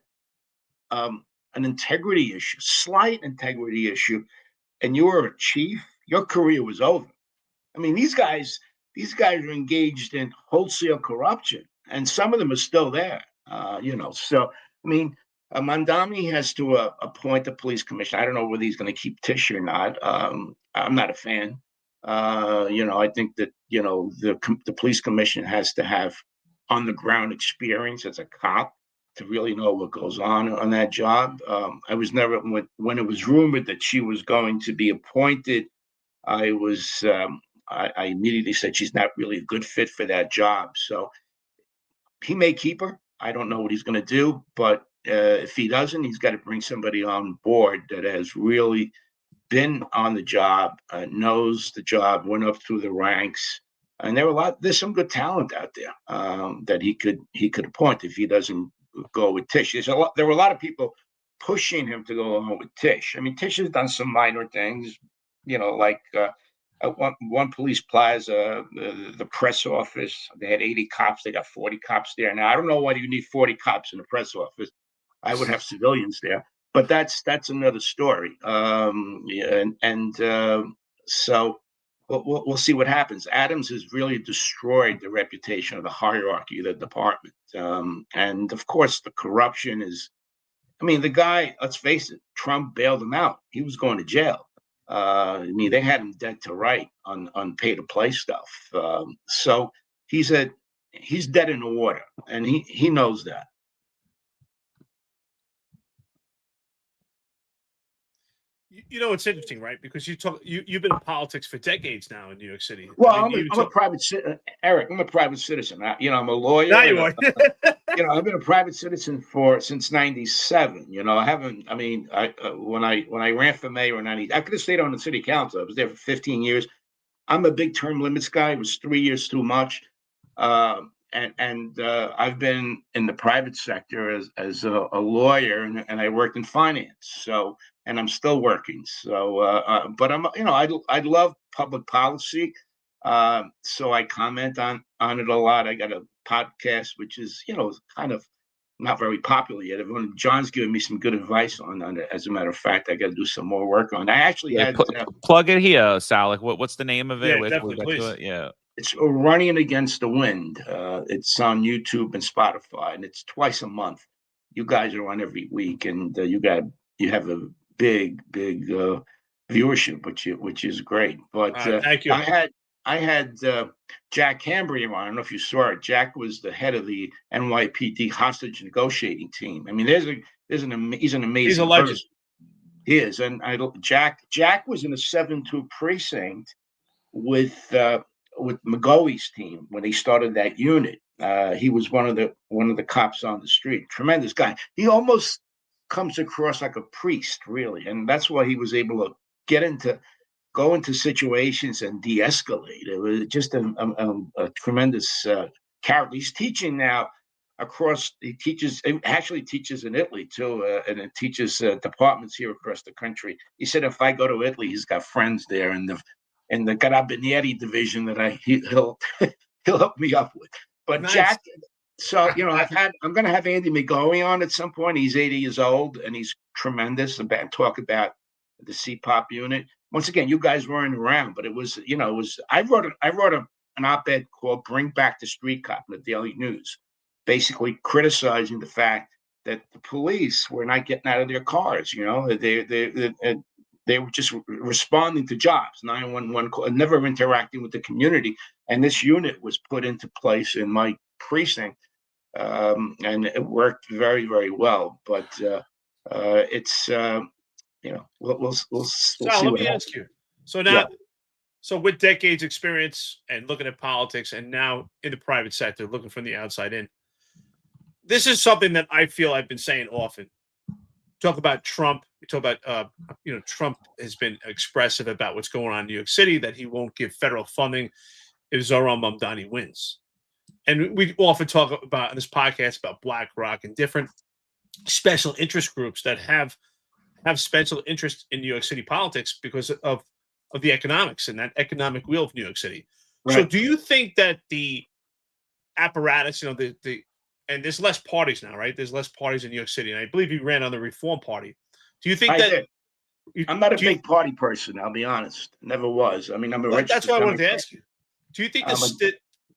an integrity issue, slight integrity issue, and you were a chief, your career was over. I mean, these guys are engaged in wholesale corruption, and some of them are still there. So I mean, Mamdani has to appoint a police commissioner. I don't know whether he's going to keep Tish or not. I'm not a fan. I think that the police commissioner has to have on the ground experience as a cop to really know what goes on that job. I was never when it was rumored that she was going to be appointed. I immediately said she's not really a good fit for that job. So he may keep her. I don't know what he's going to do, but if he doesn't, he's got to bring somebody on board that has really been on the job, knows the job, went up through the ranks. And there's some good talent out there that he could appoint if he doesn't go with Tish. There were a lot of people pushing him to go along with Tish. I mean, Tish has done some minor things, like at one police plaza, the press office, they had 80 cops. They got 40 cops there. Now, I don't know why you need 40 cops in the press office. I would have civilians there, but that's another story. So we'll see what happens. Adams has really destroyed the reputation of the hierarchy of the department. And of course, the corruption is, I mean, the guy, let's face it, Trump bailed him out. He was going to jail. They had him dead to right on pay-to-play stuff. So he's dead in the water, and he knows that. It's interesting, right? Because you've been in politics for decades now in New York City. Well, I'm a private citizen, Eric. I'm a private citizen. I'm a lawyer. Now you are. I've been a private citizen since '97. I haven't. I mean, when I ran for mayor in '90, I could have stayed on the city council. I was there for 15 years. I'm a big term limits guy. It was 3 years too much. And I've been in the private sector as a lawyer, and I worked in finance. So, and I'm still working. So, but I love public policy. So I comment on it a lot. I got a podcast, which is, kind of not very popular yet. John's given me some good advice on it. As a matter of fact, I got to do some more work on it. I actually had plug it here, Sal. Like, what's the name of it? Yeah, definitely, please. Yeah. It's Running Against the Wind. It's on YouTube and Spotify, and it's twice a month. You guys are on every week, and you have a big viewership, which is great. But thank you. I had Jack Cambria on. I don't know if you saw it. Jack was the head of the NYPD hostage negotiating team. I mean, he's an amazing. He's a legend. Person. He is, and Jack was in a 7-2 precinct with McGoey's team when they started that unit. He was one of the cops on the street. Tremendous guy. He almost comes across like a priest, really, and that's why he was able to go into situations and de-escalate. It was just a tremendous character. He's teaching now across. He actually teaches in Italy too, and it teaches departments here across the country. He said if I go to Italy, he's got friends there in the Carabinieri division that he'll he'll hook me up with. But Nice. Jack, so I'm going to have Andy McGoey on at some point. He's 80 years old and he's tremendous. Talk about the CPOP unit. Once again, you guys weren't around, but it was I wrote an op-ed called "Bring Back the Street Cop" in the Daily News, basically criticizing the fact that the police were not getting out of their cars. They were just responding to jobs, 911 call, never interacting with the community. And this unit was put into place in my precinct, and it worked very, very well. But it's we'll see. Let me ask you. So now, so with decades experience and looking at politics, and now in the private sector, looking from the outside in, this is something that I feel I've been saying often. Talk about Trump. We talk about, Trump has been expressive about what's going on in New York City, that he won't give federal funding if Zohran Mamdani wins. And we often talk about in this podcast about BlackRock and different special interest groups that have special interest in New York City politics because of the economics and that economic wheel of New York City. Right. So do you think that the apparatus, and there's less parties now, right? There's less parties in New York City. And I believe you ran on the Reform Party. Do you think I'm not a big party person, I'll be honest. Never was. I mean, I'm a registered. That's why I wanted to ask you. Do you think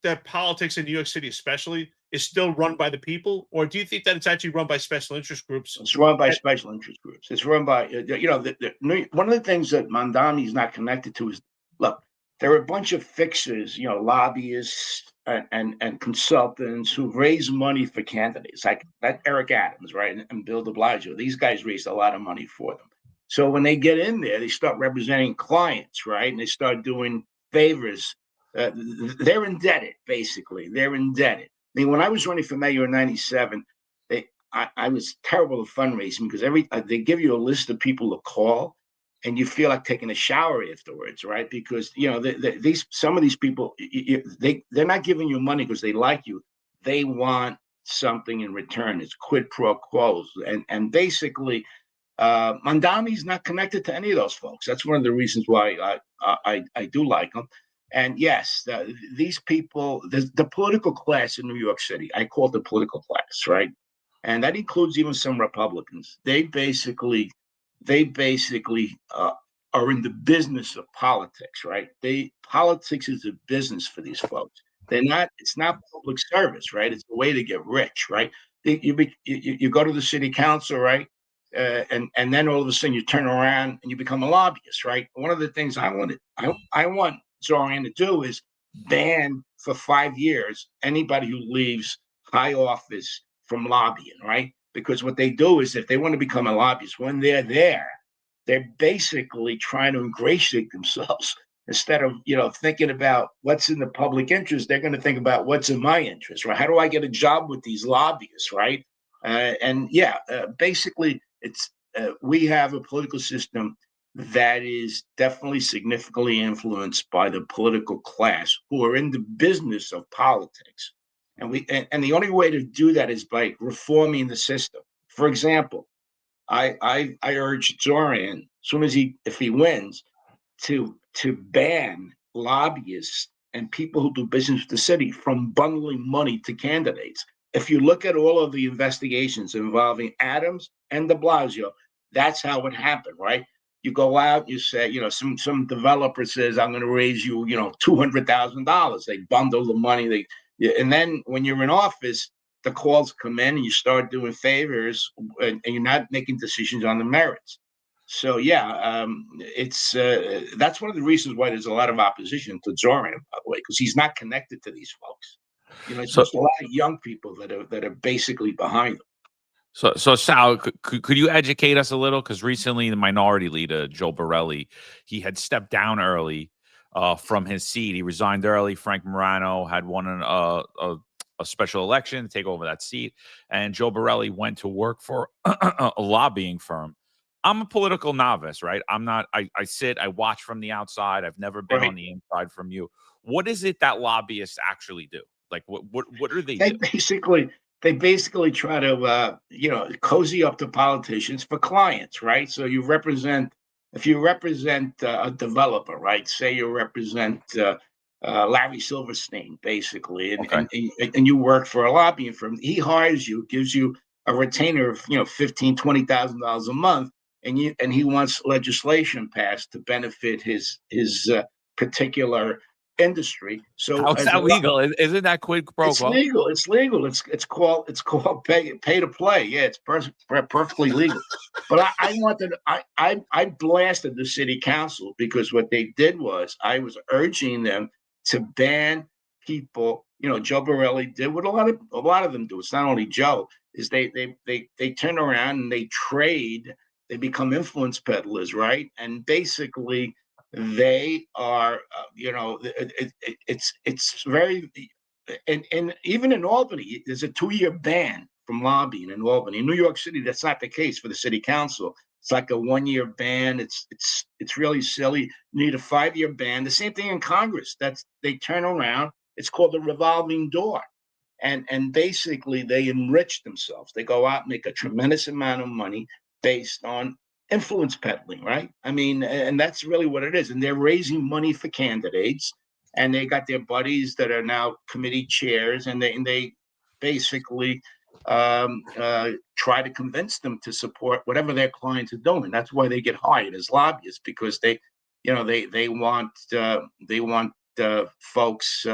that politics in New York City especially is still run by the people? Or do you think that it's actually run by special interest groups? It's run by special interest groups. It's run by, one of the things that Mamdani is not connected to is, look, there are a bunch of fixers, lobbyists and consultants who raise money for candidates, like that Eric Adams, right, and Bill de Blasio. These guys raised a lot of money for them. So when they get in there, they start representing clients, right, and they start doing favors. They're indebted, basically. They're indebted. I mean, when I was running for mayor in '97, I was terrible at fundraising because they give you a list of people to call, and you feel like taking a shower afterwards, right? Because some of these people, they're not giving you money because they like you. They want something in return. It's quid pro quos, and basically, Mamdani's not connected to any of those folks. That's one of the reasons why I do like them. And yes, these people, the political class in New York City, I call it the political class, right? And that includes even some Republicans. They basically are in the business of politics, right? Politics is a business for these folks. It's not public service, right? It's a way to get rich, right? You go to the city council, right? And then all of a sudden you turn around and you become a lobbyist, right? One of the things I want Zohran to do is ban for 5 years anybody who leaves high office from lobbying, right? Because what they do is if they want to become a lobbyist, when they're there, they're basically trying to ingratiate themselves. Instead of, thinking about what's in the public interest, they're going to think about what's in my interest, right? How do I get a job with these lobbyists, right? Basically, we have a political system that is definitely significantly influenced by the political class who are in the business of politics. And the only way to do that is by reforming the system. For example, I urge Zohran, as soon as if he wins, to ban lobbyists and people who do business with the city from bundling money to candidates. If you look at all of the investigations involving Adams and de Blasio, that's how it happened, right? You go out, you say, some developer says, I'm going to raise you, $200,000. They bundle the money. And then when you're in office, the calls come in and you start doing favors and you're not making decisions on the merits. So, that's one of the reasons why there's a lot of opposition to Zohran, by the way, because he's not connected to these folks. It's just a lot of young people that are basically behind him. So Sal, could you educate us a little? Because recently the minority leader, Joe Borelli, he had stepped down early from his seat. He resigned early. Frank Morano had won a special election to take over that seat. And Joe Borelli went to work for a lobbying firm. I'm a political novice, right? I'm not, I sit, I watch from the outside. I've never been on the inside from you. What is it that lobbyists actually do? Like, what do they do? they basically try to cozy up the politicians for clients, right? So if you represent a developer, right? Say you represent Larry Silverstein, basically, and you work for a lobbying firm. He hires you, gives you a retainer of $15,000-$20,000 a month, and he wants legislation passed to benefit his particular industry. So how's that legal? Isn't that quid pro it's quo? legal. It's legal. It's called pay to play. Yeah, it's perfectly legal. But I blasted the city council because what they did was I was urging them to ban people. Joe Borelli did what a lot of them do. It's not only Joe. Is they turn around and they trade. They become influence peddlers, right? And basically, they are, it's very, and even in Albany, there's a 2-year ban from lobbying in Albany. In New York City, that's not the case for the city council. It's like a 1-year ban. It's really silly. You need a 5-year ban. The same thing in Congress. They turn around. It's called the revolving door. And basically they enrich themselves. They go out and make a tremendous amount of money based on influence peddling, right? I mean, and that's really what it is. And they're raising money for candidates, and they got their buddies that are now committee chairs, and they basically try to convince them to support whatever their clients are doing. That's why they get hired as lobbyists, because they want folks,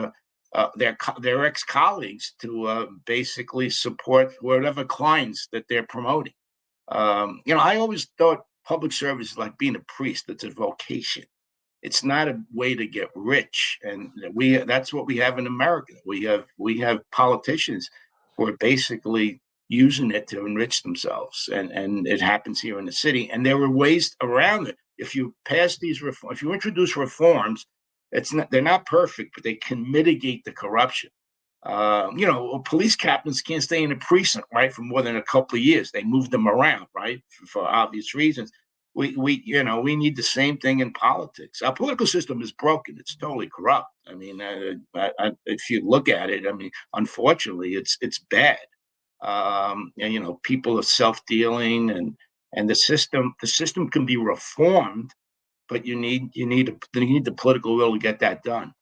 their ex-colleagues to basically support whatever clients that they're promoting. I always thought public service is like being a priest. It's a vocation. It's not a way to get rich. And that's what we have in America. We have politicians who are basically using it to enrich themselves. And it happens here in the city. And there are ways around it. If you pass these reforms, if you introduce reforms, they're not perfect, but they can mitigate the corruption. Police captains can't stay in a precinct, right, for more than a couple of years. They move them around, right, for obvious reasons. We need the same thing in politics. Our political system is broken. It's totally corrupt. I mean, if you look at it, I mean, unfortunately, it's bad. And people are self-dealing, and the system can be reformed, but you need the political will to get that done.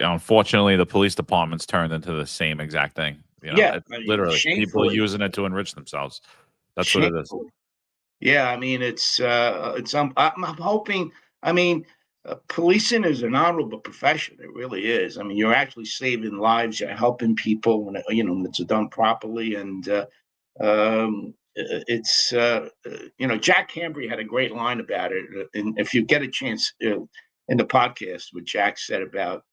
Unfortunately, the police department's turned into the same exact thing. Literally, people using it to enrich themselves. That's what it is. Yeah, I mean, I'm hoping. I mean, policing is an honorable profession. It really is. I mean, you're actually saving lives. You're helping people when it's done properly. And Jack Cambry had a great line about it. And if you get a chance in the podcast, what Jack said about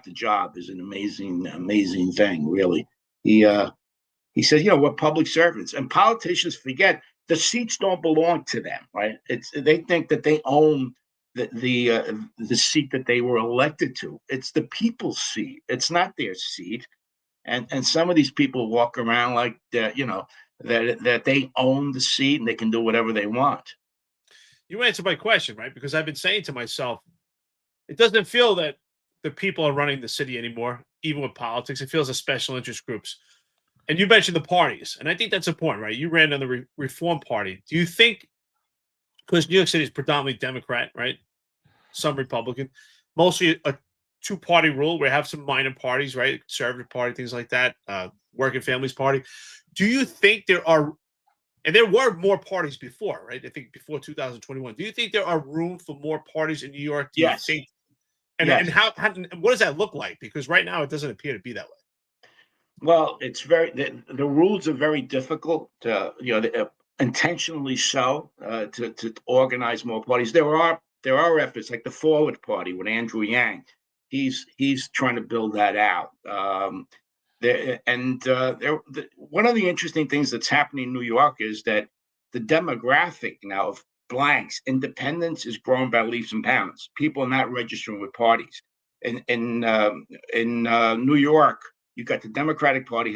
the job is an amazing thing. Really, he says, we're public servants, and politicians forget the seats don't belong to them, right? They think that they own the seat that they were elected to. It's the people's seat. It's not their seat. And some of these people walk around like that they own the seat and they can do whatever they want. You answered my question, right? Because I've been saying to myself, it doesn't feel that the people are running the city anymore, even with politics. It feels the special interest groups. And you mentioned the parties, and I think that's important, right? You ran on the Reform Party. Do you think, because New York City is predominantly Democrat, right? Some Republican, mostly a two-party rule where you have some minor parties, right? Conservative Party, things like that, Working Families Party. Do you think there are, and there were more parties before, right? I think before 2021. Do you think there are room for more parties in New York? Do yes. You think, and how what does that look like? Because right now it doesn't appear to be that way. Well, it's the rules are very difficult, intentionally so, to organize more parties. There are efforts like the Forward Party with Andrew Yang. He's trying to build that out. One of the interesting things that's happening in New York is that the demographic now of blanks, independence, is growing by leaps and bounds. People are not registering with parties. In New York, you got the Democratic Party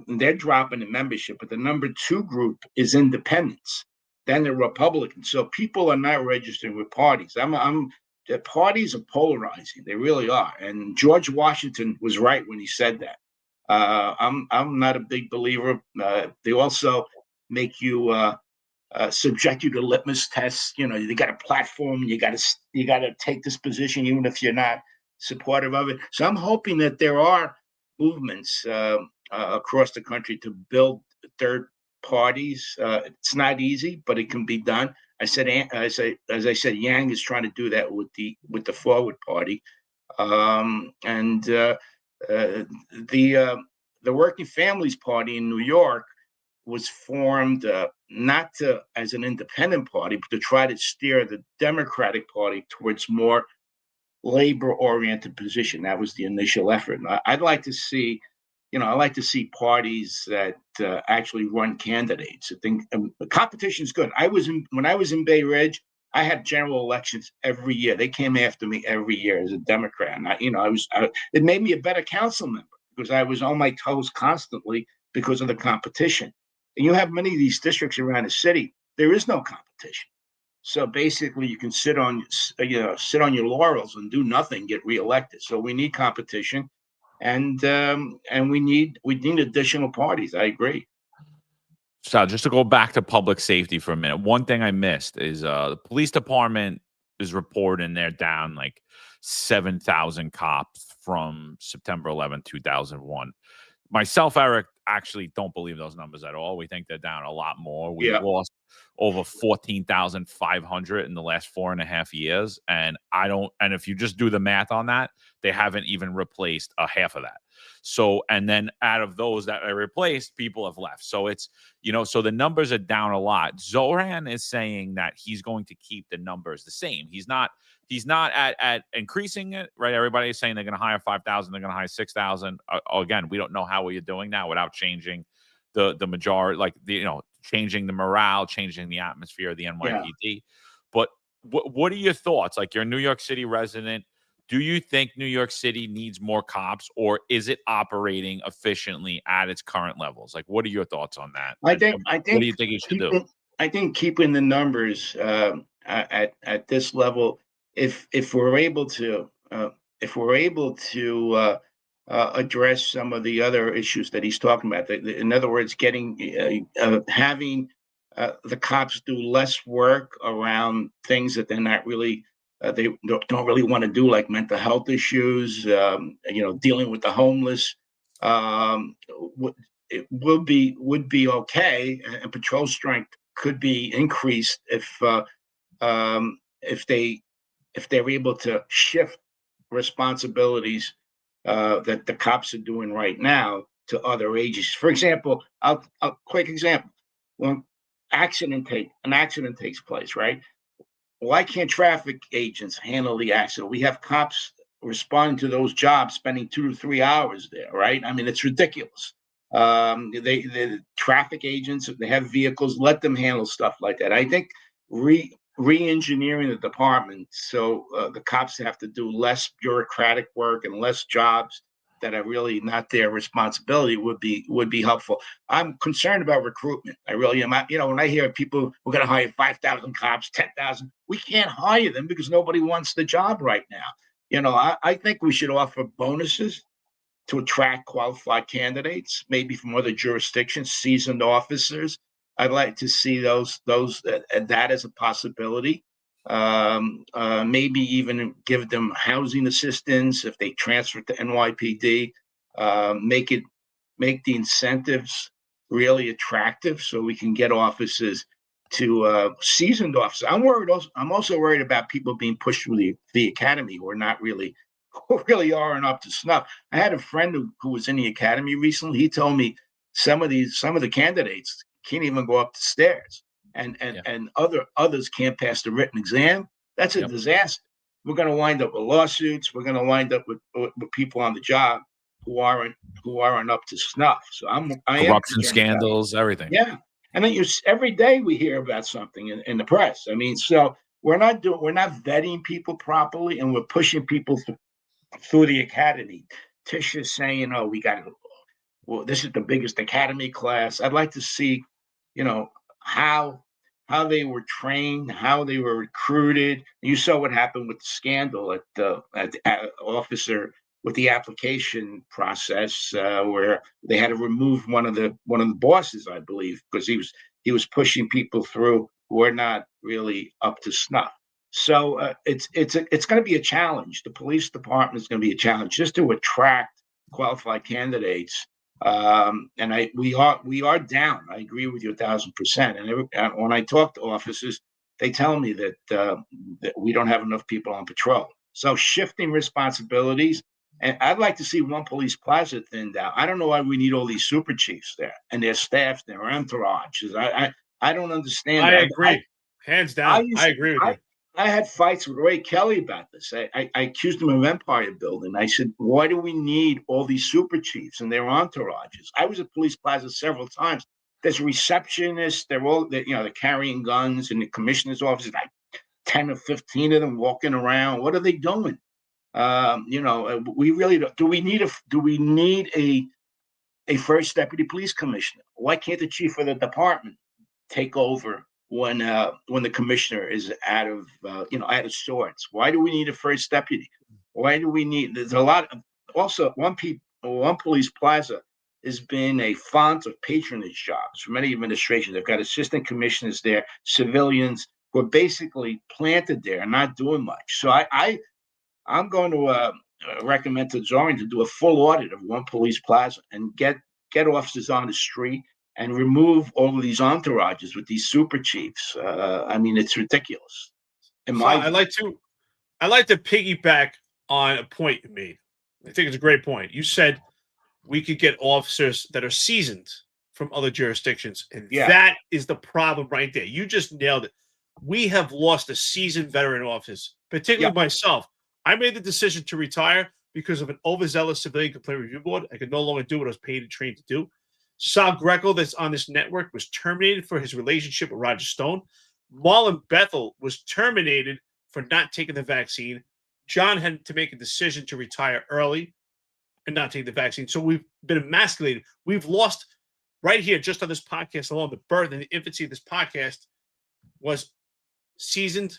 they're dropping the membership, but the number 2 group is independents. Then the Republicans. So people are not registering with parties. The parties are polarizing. They really are. And George Washington was right when he said that. I'm not a big believer. They also make you subject you to litmus tests. You know, you got a platform. You got to take this position, even if you're not supportive of it. So I'm hoping that there are movements across the country to build third parties. It's not easy, but it can be done. As I said, Yang is trying to do that with the Forward Party, and the Working Families Party in New York was formed not as an independent party, but to try to steer the Democratic Party towards more labor-oriented position. That was the initial effort. And I'd like to see, I like to see parties that actually run candidates. I think competition is good. When I was in Bay Ridge, I had general elections every year. They came after me every year as a Democrat. And it made me a better council member because I was on my toes constantly because of the competition. And you have many of these districts around the city, there is no competition. So basically, you can sit on your laurels and do nothing, get reelected. So we need competition, and we need additional parties. I agree. So just to go back to public safety for a minute, one thing I missed is the police department is reporting they're down like 7,000 cops from September 11, 2001. Myself, Eric, actually don't believe those numbers at all. We think they're down a lot more. We've lost over 14,500 in the last 4.5 years. And if you just do the math on that, they haven't even replaced a half of that. So, and then out of those that are replaced, people have left. So it's, so the numbers are down a lot. Zohran is saying that he's going to keep the numbers the same. He's not at increasing it, right? Everybody is saying they're going to hire 5,000, they're going to hire 6,000. Again, we don't know how we're doing now without changing the majority, changing the morale, changing the atmosphere of the NYPD. Yeah. But what are your thoughts? Like, you're a New York City resident. Do you think New York City needs more cops, or is it operating efficiently at its current levels? Like, what are your thoughts on that? I think. What do you think you should do? I think keeping the numbers at this level, if we're able to address some of the other issues that he's talking about, in other words, having the cops do less work around things that they're not really. They don't really want to do, like mental health issues, dealing with the homeless. It would be okay, and patrol strength could be increased if they're able to shift responsibilities that the cops are doing right now to other agencies. For example, a quick example: when an accident takes place, right? Why can't traffic agents handle the accident? We have cops responding to those jobs, spending 2 to 3 hours there, right? I mean, it's ridiculous. The traffic agents, they have vehicles, let them handle stuff like that. I think re-engineering the department so the cops have to do less bureaucratic work and less jobs that are really not their responsibility would be helpful. I'm concerned about recruitment. I really am. When I hear people, we're going to hire 5,000 cops, 10,000, we can't hire them because nobody wants the job right now. I think we should offer bonuses to attract qualified candidates, maybe from other jurisdictions, seasoned officers. I'd like to see that as a possibility. Maybe even give them housing assistance if they transfer to NYPD. Make the incentives really attractive so we can get officers to seasoned officers. I'm also worried about people being pushed through the academy who really aren't up to snuff. I had a friend who was in the academy recently. He told me some of the candidates can't even go up the stairs. And others can't pass the written exam. That's a disaster. We're going to wind up with lawsuits. We're going to wind up with people on the job who aren't up to snuff. So corruption scandals, everything. Yeah, and then every day we hear about something in the press. I mean, so we're not vetting people properly, and we're pushing people through the academy. Tisha's saying, "Oh, this is the biggest academy class." I'd like to see, how they were trained, how they were recruited. You saw what happened with the scandal at Officer with the application process, where they had to remove one of the bosses, I believe, because he was pushing people through who were not really up to snuff. So it's going to be a challenge. The police department is going to be a challenge just to attract qualified candidates. And we are down. I agree with you 1,000%. And when I talk to officers, they tell me that we don't have enough people on patrol. So shifting responsibilities. And I'd like to see one police plaza thinned out. I don't know why we need all these super chiefs there and their staff, their entourages. I don't understand. I agree. Hands down. I agree with you. I had fights with Ray Kelly about this. I accused him of empire building. I said, why do we need all these super chiefs and their entourages? I was at police plaza several times. There's receptionists. They're carrying guns in the commissioner's office, like 10 or 15 of them walking around. What are they doing? We really don't. Do we need a first deputy police commissioner? Why can't the chief of the department take over when the commissioner is out of sorts? Why do we need a first deputy? Why do we need? There's a lot of, also one police plaza has been a font of patronage jobs for many administrations. They've got assistant commissioners there, civilians who are basically planted there and not doing much. So I'm going to recommend to Zohran to do a full audit of one police plaza and get officers on the street and remove all of these entourages with these super chiefs. It's ridiculous. I like to piggyback on a point you made. I think it's a great point. You said we could get officers that are seasoned from other jurisdictions, and that is the problem right there. You just nailed it. We have lost a seasoned veteran officer, particularly myself. I made the decision to retire because of an overzealous civilian complaint review board. I could no longer do what I was paid and trained to do. Sal Greco, that's on this network, was terminated for his relationship with Roger Stone. Marlon Bethel was terminated for not taking the vaccine. John had to make a decision to retire early and not take the vaccine. So we've been emasculated. We've lost right here, just on this podcast alone, the birth and the infancy of this podcast was seasoned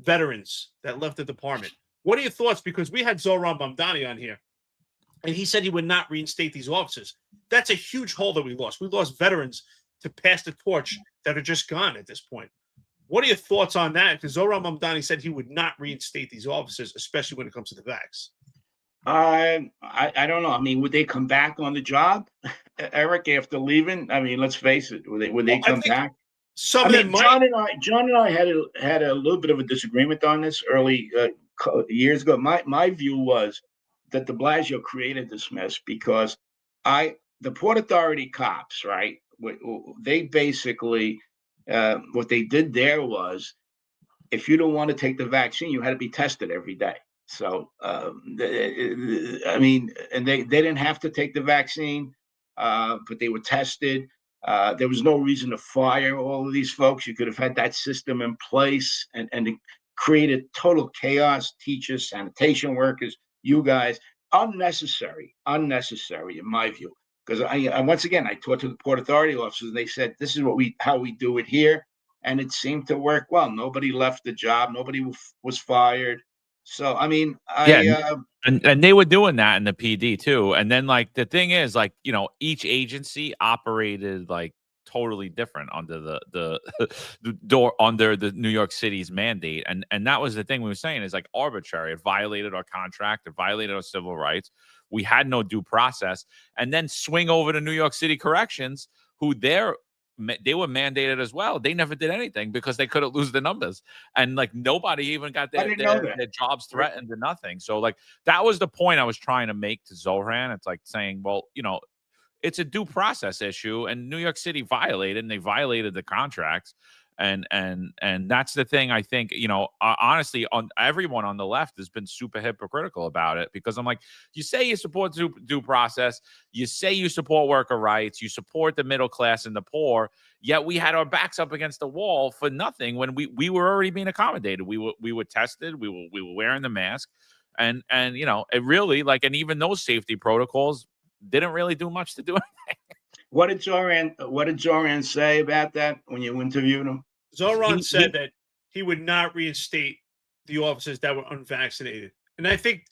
veterans that left the department. What are your thoughts? Because we had Zohran Mamdani on here, and he said he would not reinstate these officers. That's a huge hole that we lost. We lost veterans to pass the torch that are just gone at this point. What are your thoughts on that? Because Zohran Mamdani said he would not reinstate these officers, especially when it comes to the vax. I don't know. Would they come back on the job, Eric, after leaving? Let's face it. Would they come back? Some of them John and I had a little bit of a disagreement on this early years ago. My view was that de Blasio created this mess because the Port Authority cops, right? They basically what they did there was, if you don't want to take the vaccine, you had to be tested every day. So and they didn't have to take the vaccine, but they were tested. There was no reason to fire all of these folks. You could have had that system in place and it created total chaos. Teachers, sanitation workers, you guys, unnecessary in my view. Because once again, I talked to the Port Authority officers and they said, this is how we do it here. And it seemed to work well. Nobody left the job. Nobody was fired. So, and they were doing that in the PD too. And then the thing is, each agency operated totally different under the door under the New York City's mandate. And that was the thing we were saying is arbitrary. It violated our contract. It violated our civil rights. We had no due process. And then swing over to New York City Corrections, who they were mandated as well. They never did anything because they couldn't lose the numbers. And nobody even got their jobs threatened or nothing. So that was the point I was trying to make to Zohran. It's saying, well, it's a due process issue, and New York City violated, and they violated the contracts. And that's the thing. I think, honestly, on everyone on the left has been super hypocritical about it, because I'm you say you support due process, you say you support worker rights, you support the middle class and the poor, yet we had our backs up against the wall for nothing when we were already being accommodated. We were tested, we were wearing the mask, and it really and even those safety protocols didn't really do much to do anything. What did Zohran say about that when you interviewed him? Zohran said that he would not reinstate the officers that were unvaccinated. And I think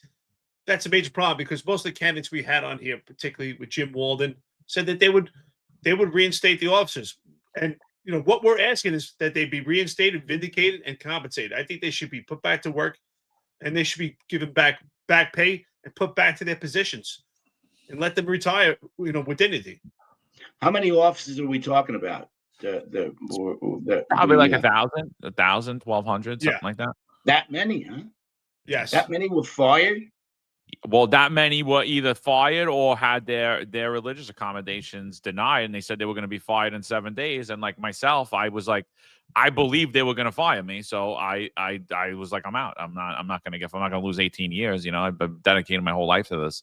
that's a major problem because most of the candidates we had on here, particularly with Jim Walden, said that they would reinstate the officers. And what we're asking is that they be reinstated, vindicated, and compensated. I think they should be put back to work, and they should be given back pay and put back to their positions, and let them retire, with dignity. How many officers are we talking about? Probably like 1,000, 1,200, something like that. That many, huh? Yes. That many were fired? Well, that many were either fired or had their religious accommodations denied, and they said they were going to be fired in 7 days. And like myself, I was like, I believed they were going to fire me, so I was like, I'm out. I'm not going to lose 18 years. I've been dedicating my whole life to this.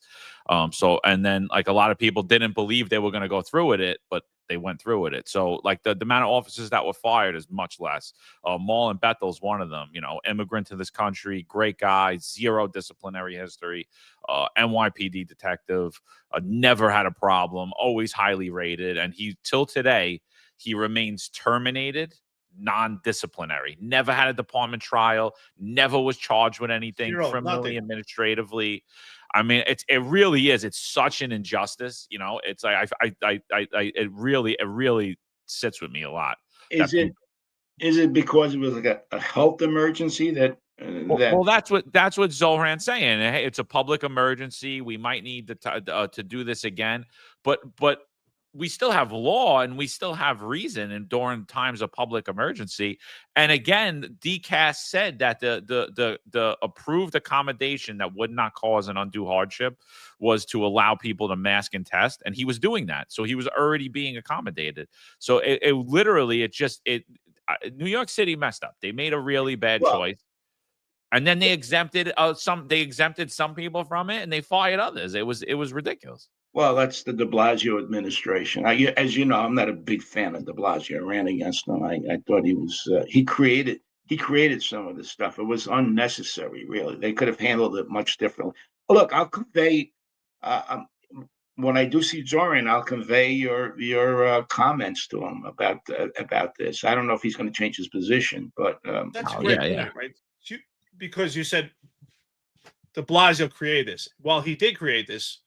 So, and then like a lot of people didn't believe they were going to go through with it, but they went through with it. So like the amount of officers that were fired is much less. Marlon Bethel's one of them, immigrant to this country, great guy, zero disciplinary history, NYPD detective, never had a problem, always highly rated. And till today, he remains terminated, non-disciplinary, never had a department trial, never was charged with anything criminally, administratively. I mean, it really is. It's such an injustice. It's like it really sits with me a lot. Is it because it was like a health emergency that? Well, that's what Zohran's saying. Hey, it's a public emergency. We might need to do this again, but we still have law and we still have reason and during times of public emergency. And again, DCAS said that the approved accommodation that would not cause an undue hardship was to allow people to mask and test. And he was doing that. So he was already being accommodated. So New York City messed up. They made a really bad choice. And then they exempted some people from it and they fired others. It was ridiculous. Well, that's the de Blasio administration. As you know, I'm not a big fan of de Blasio. I ran against him. I thought he was he created some of this stuff. It was unnecessary, really. They could have handled it much differently. Look, I'll convey when I do see Zohran, I'll convey your comments to him about this. I don't know if he's going to change his position, but that's a great point, right? Because you said de Blasio created this. Well, he did create this.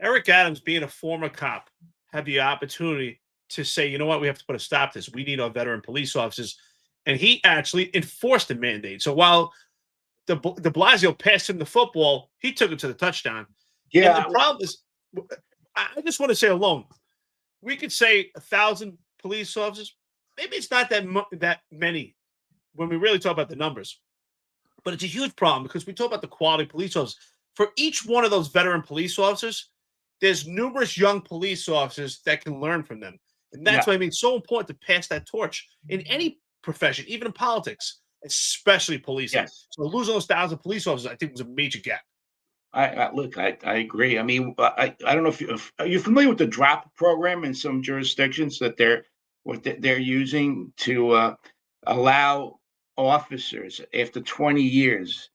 Eric Adams, being a former cop, had the opportunity to say, you know what, we have to put a stop to this. We need our veteran police officers. And he actually enforced the mandate. So while de Blasio passed him the football, he took it to the touchdown. Yeah. And the problem is, I just want to say alone, we could say 1,000 police officers. Maybe it's not that many when we really talk about the numbers. But it's a huge problem because we talk about the quality police officers. For each one of those veteran police officers, there's numerous young police officers that can learn from them. And that's why it's so important to pass that torch in any profession, even in politics, especially policing. Yes. So losing those 1,000 police officers, I think, was a major gap. I agree. I mean, I don't know if are you familiar with the DROP program in some jurisdictions that they're using to allow officers after 20 years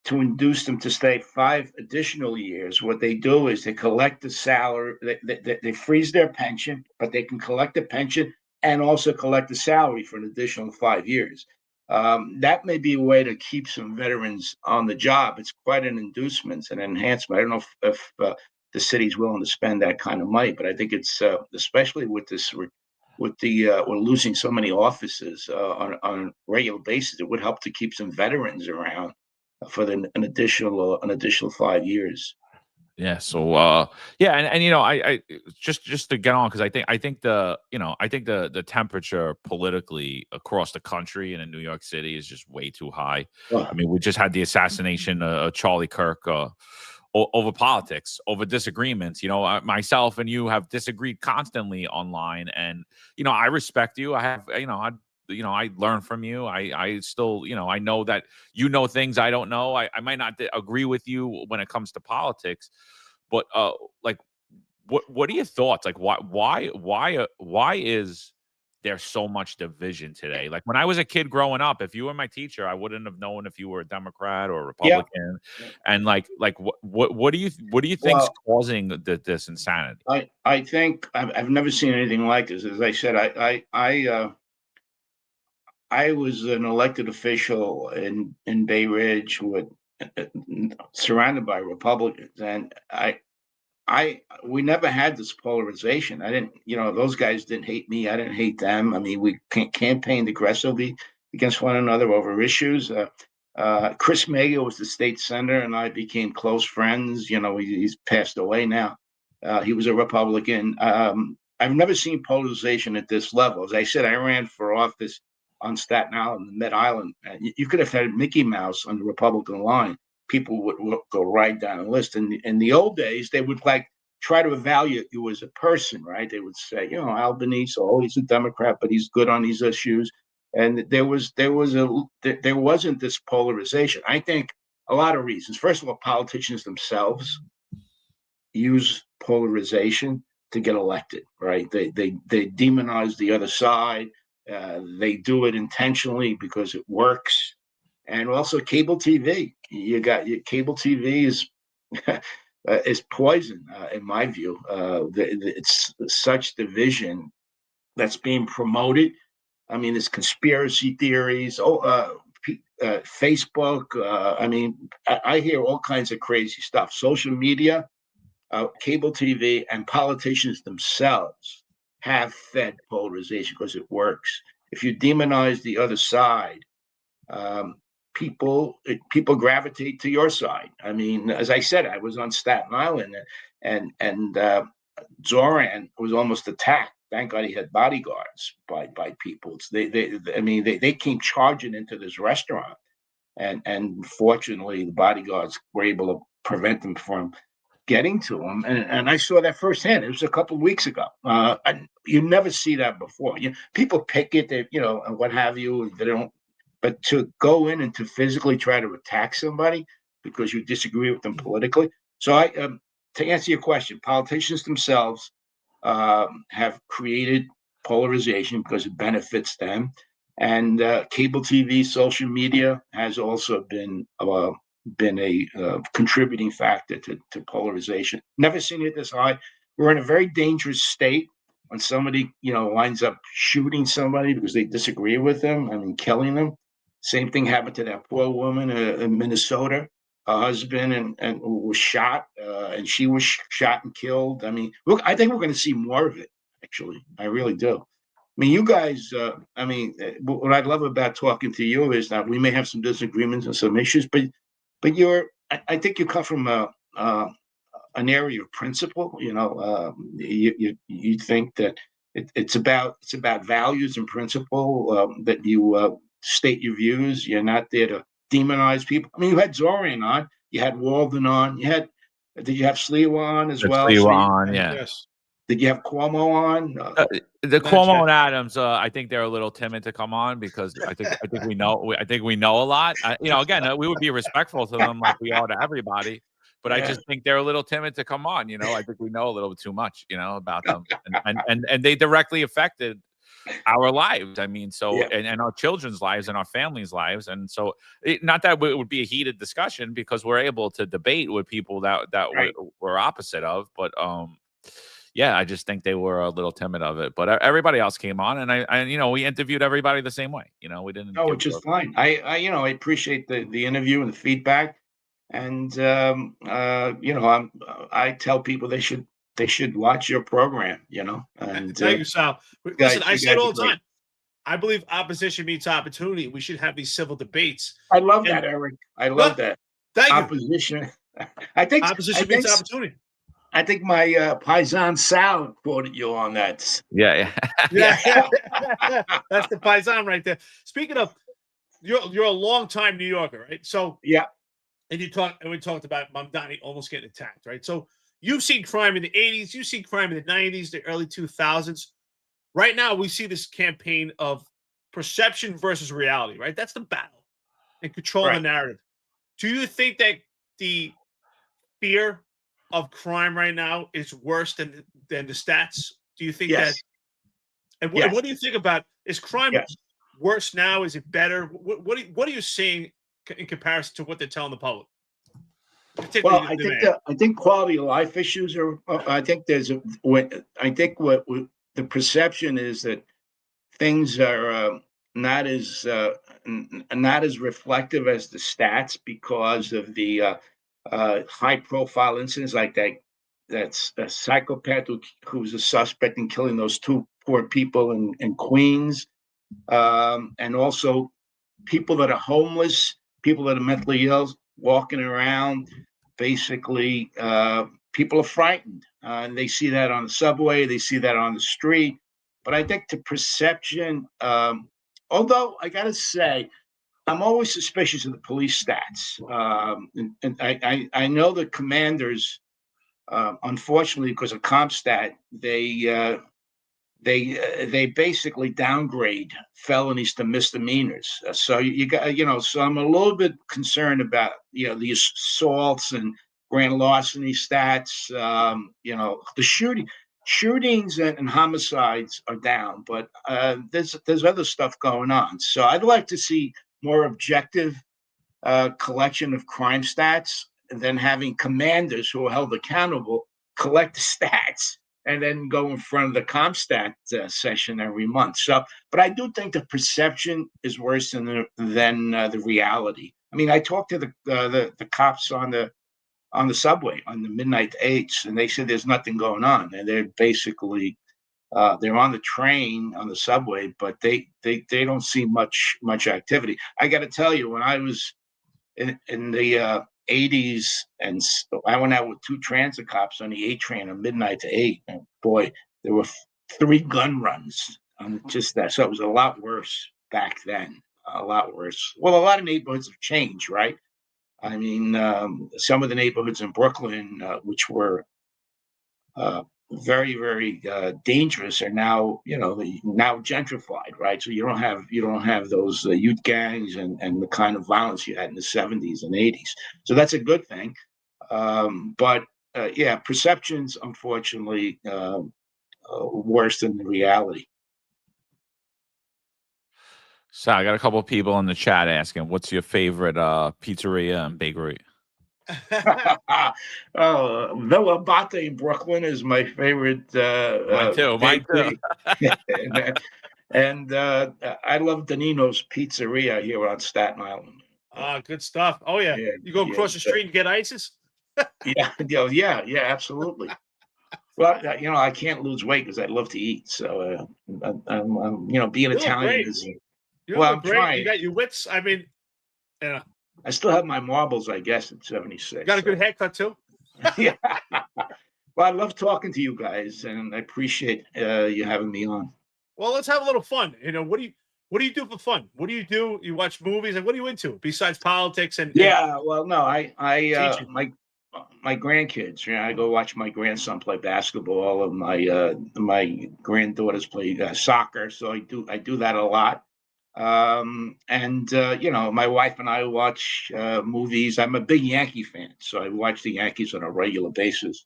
to induce them to stay 5 additional years. What they do is they collect the salary, they freeze their pension, but they can collect the pension and also collect the salary for an additional 5 years. That may be a way to keep some veterans on the job. It's quite an inducement, an enhancement. I don't know if the city's willing to spend that kind of money, but I think it's especially with this, we're losing so many officers on a regular basis. It would help to keep some veterans around for an additional 5 years. Yeah. So and I just to get on, because I think the temperature politically across the country and in New York City is just way too high. I mean, we just had the assassination of Charlie Kirk over politics, over disagreements. Myself and you have disagreed constantly online, and I respect you. I have I learn from you. I still, I know that you know things I don't know. I might not agree with you when it comes to politics, but like, what are your thoughts? Like, why is there so much division today? Like when I was a kid growing up, if you were my teacher, I wouldn't have known if you were a Democrat or a Republican. Yeah. And like what do you think's causing this insanity? I think I've never seen anything like this. As I said, I was an elected official in Bay Ridge with surrounded by Republicans, and we never had this polarization. I didn't, those guys didn't hate me. I didn't hate them. I mean, we campaigned aggressively against one another over issues. Chris Mayo was the state senator, and I became close friends. He's passed away now. He was a Republican. I've never seen polarization at this level. As I said, I ran for office on Staten Island, Mid Island. You could have had Mickey Mouse on the Republican line. People would go right down the list. And in the old days, they would try to evaluate you as a person, right? They would say, Albanese, he's a Democrat, but he's good on these issues. And there wasn't this polarization. I think a lot of reasons. First of all, politicians themselves use polarization to get elected, right? They demonize the other side. They do it intentionally because it works. And also cable TV. Cable TV is poison, in my view. It's such division that's being promoted. I mean, there's conspiracy theories. Facebook. I hear all kinds of crazy stuff. Social media, cable TV, and politicians themselves have fed polarization because it works. If you demonize the other side, people gravitate to your side. I mean, as I said, I was on Staten Island, and Zohran was almost attacked. Thank God he had bodyguards by people. They came charging into this restaurant, and fortunately the bodyguards were able to prevent them from getting to him. And I saw that firsthand. It was a couple of weeks ago. You never see that before. People picket, and what have you. They don't. But to go in and to physically try to attack somebody because you disagree with them politically. So to answer your question, politicians themselves have created polarization because it benefits them. And cable TV, social media has also been a contributing factor to polarization. Never seen it this high. We're in a very dangerous state when somebody, winds up shooting somebody because they disagree with them. Killing them. Same thing happened to that poor woman in Minnesota. Her husband and was shot, and she was shot and killed. Look, I think we're going to see more of it. Actually, I really do. You guys. What I love about talking to you is that we may have some disagreements on some issues, but I think you come from an area of principle. You think that it's about values and principle, that you state your views. You're not there to demonize people. You had Zohran on, you had Walden on, did you have Sliwa on as well? Sliwa on, yeah. Yes. Did you have Cuomo on? The Cuomo and Adams, I think they're a little timid to come on because I think we know a lot. Again, we would be respectful to them like we are to everybody, but I just think they're a little timid to come on. I think we know a little bit too much, about them, and they directly affected our lives. And our children's lives and our families' lives. And so not that it would be a heated discussion because we're able to debate with people that right. we're opposite of. But I just think they were a little timid of it. But everybody else came on, and we interviewed everybody the same way. We didn't. No, which is fine. I appreciate the interview and the feedback. And I tell people they should watch your program, And thank you, Sal. Listen, I say it all the time. I believe opposition meets opportunity. We should have these civil debates. I love that, Eric. I love that. Thank opposition. You. I think opposition meets opportunity. I think my paisan Sal quoted you on that. Yeah. That's the paisan right there. Speaking of, you're a long-time New Yorker, right? So yeah. And we talked about Mamdani almost getting attacked, right? So you've seen crime in the 80s, you've seen crime in the 90s, the early 2000s. Right now, we see this campaign of perception versus reality, right? That's the battle and controlling the narrative. Do you think that the fear of crime right now is worse than the stats? Do you think that? And what do you think about, is crime worse now? Is it better? What are you seeing in comparison to what they're telling the public? Well, I think quality of life issues are. I think what the perception is that things are not as not as reflective as the stats because of the high-profile incidents like that. That's a psychopath who's a suspect in killing those two poor people in Queens, and also people that are homeless, people that are mentally ill, walking around. Basically, people are frightened, and they see that on the subway, they see that on the street. But I think the perception, although I got to say, I'm always suspicious of the police stats. And I know the commanders, unfortunately, because of CompStat, they basically downgrade felonies to misdemeanors. So you got, so I'm a little bit concerned about, the assaults and grand larceny stats. The shootings and homicides are down, but there's other stuff going on. So I'd like to see more objective collection of crime stats than having commanders who are held accountable collect the stats and then go in front of the CompStat session every month. So, but I do think the perception is worse than the reality. I mean, I talked to the cops on the subway on the midnight eights, and they said there's nothing going on, and they're basically they're on the train on the subway, but they don't see much activity. I got to tell you, when I was in the 80s, and I went out with two transit cops on the 8 train on midnight to 8, and boy, there were 3 gun runs on just that. So it was a lot worse back then, a lot worse. Well, a lot of neighborhoods have changed, right? I mean, some of the neighborhoods in Brooklyn, which were very, very dangerous, are now, now gentrified, right? So you don't have those youth gangs and the kind of violence you had in the 70s and 80s. So that's a good thing. But perceptions, unfortunately, worse than the reality. So I got a couple of people in the chat asking, what's your favorite pizzeria and bakery? Villa Abate in Brooklyn is my favorite. Mine too. And I love Danino's Pizzeria here on Staten Island. Good stuff. Oh yeah, you go across the street and get ices. yeah, absolutely. Well, I can't lose weight because I love to eat. So I'm being Italian is. I'm great. trying. You got your wits. I mean, I still have my marbles, I guess, at 76. Got a good haircut too. Yeah. Well, I love talking to you guys, and I appreciate you having me on. Well, let's have a little fun. What do you do for fun? What do you do? You watch movies, and what are you into besides politics and? Well, no, I my grandkids. I go watch my grandson play basketball, and my granddaughters play soccer. So I do that a lot. My wife and I watch movies. I'm a big Yankee fan, so I watch the Yankees on a regular basis.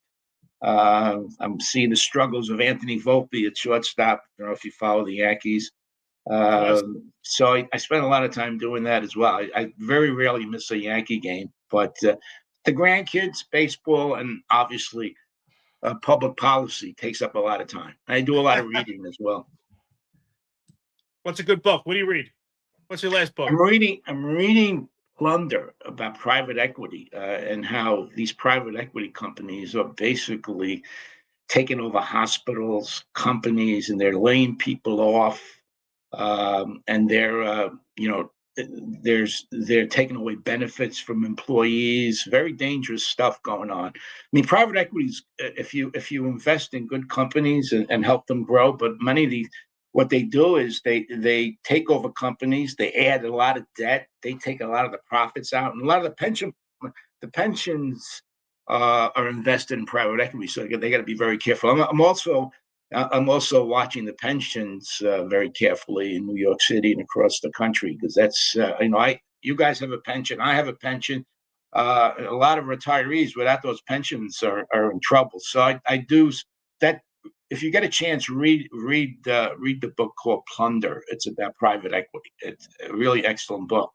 I'm seeing the struggles of Anthony Volpe at shortstop. I don't know if you follow the Yankees. So I spend a lot of time doing that as well. I very rarely miss a Yankee game, but the grandkids, baseball, and obviously public policy takes up a lot of time. I do a lot of reading as well. What's a good book? What do you read? What's your last book? I'm reading Plunder about private equity and how these private equity companies are basically taking over hospitals, companies, and they're laying people off, and they're they're taking away benefits from employees. Very dangerous stuff going on. I mean, private equities, if you invest in good companies and help them grow, but many of these, what they do is they take over companies, they add a lot of debt, they take a lot of the profits out, and a lot of the pensions are invested in private equity. So they got to be very careful. I'm also watching the pensions very carefully in New York City and across the country, because that's you guys have a pension, I have a pension. A lot of retirees without those pensions are in trouble. So I do that. If you get a chance, read the book called Plunder. It's about private equity. It's a really excellent book.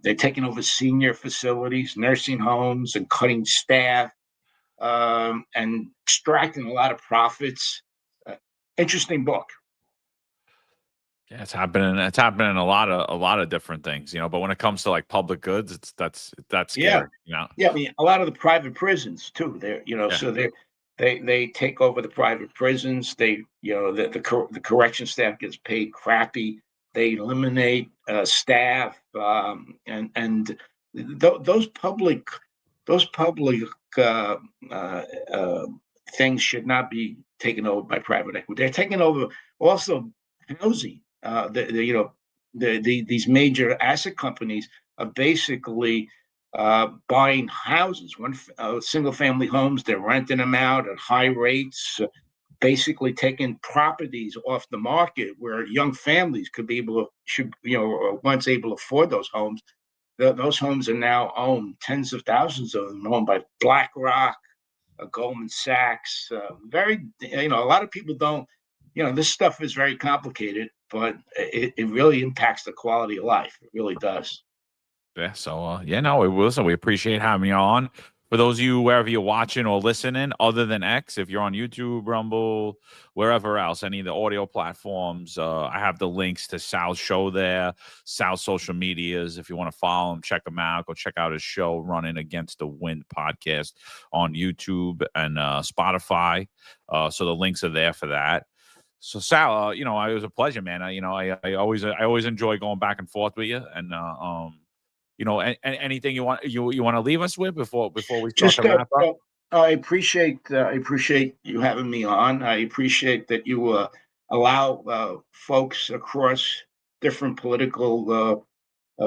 They're taking over senior facilities, nursing homes, and cutting staff, and extracting a lot of profits. Interesting book. Yeah, it's happening. It's happening in a lot of different things, But when it comes to like public goods, that's Yeah, scary, yeah. I mean, a lot of the private prisons too. Yeah. So they take over the private prisons. The correction staff gets paid crappy. They eliminate staff, and those public uh, uh, uh, things should not be taken over by private equity. They're taking over also housing. These major asset companies are basically buying houses, single family homes. They're renting them out at high rates, basically taking properties off the market where young families could be able to, once able to afford those homes. Those homes are now owned, tens of thousands of them owned by BlackRock, Goldman Sachs. A lot of people don't, this stuff is very complicated, but it really impacts the quality of life. It really does. Yeah. So, we appreciate having you on. For those of you, wherever you're watching or listening, other than X, if you're on YouTube, Rumble, wherever else, any of the audio platforms, I have the links to Sal's show there, Sal's social medias. If you want to follow him, check him out. Go check out his show, Running Against the Wind podcast on YouTube and Spotify. So the links are there for that. So Sal, it was a pleasure, man. I always enjoy going back and forth with you, and anything you want to leave us with before we start Just to wrap up? I appreciate you having me on. I appreciate that you allow folks across different political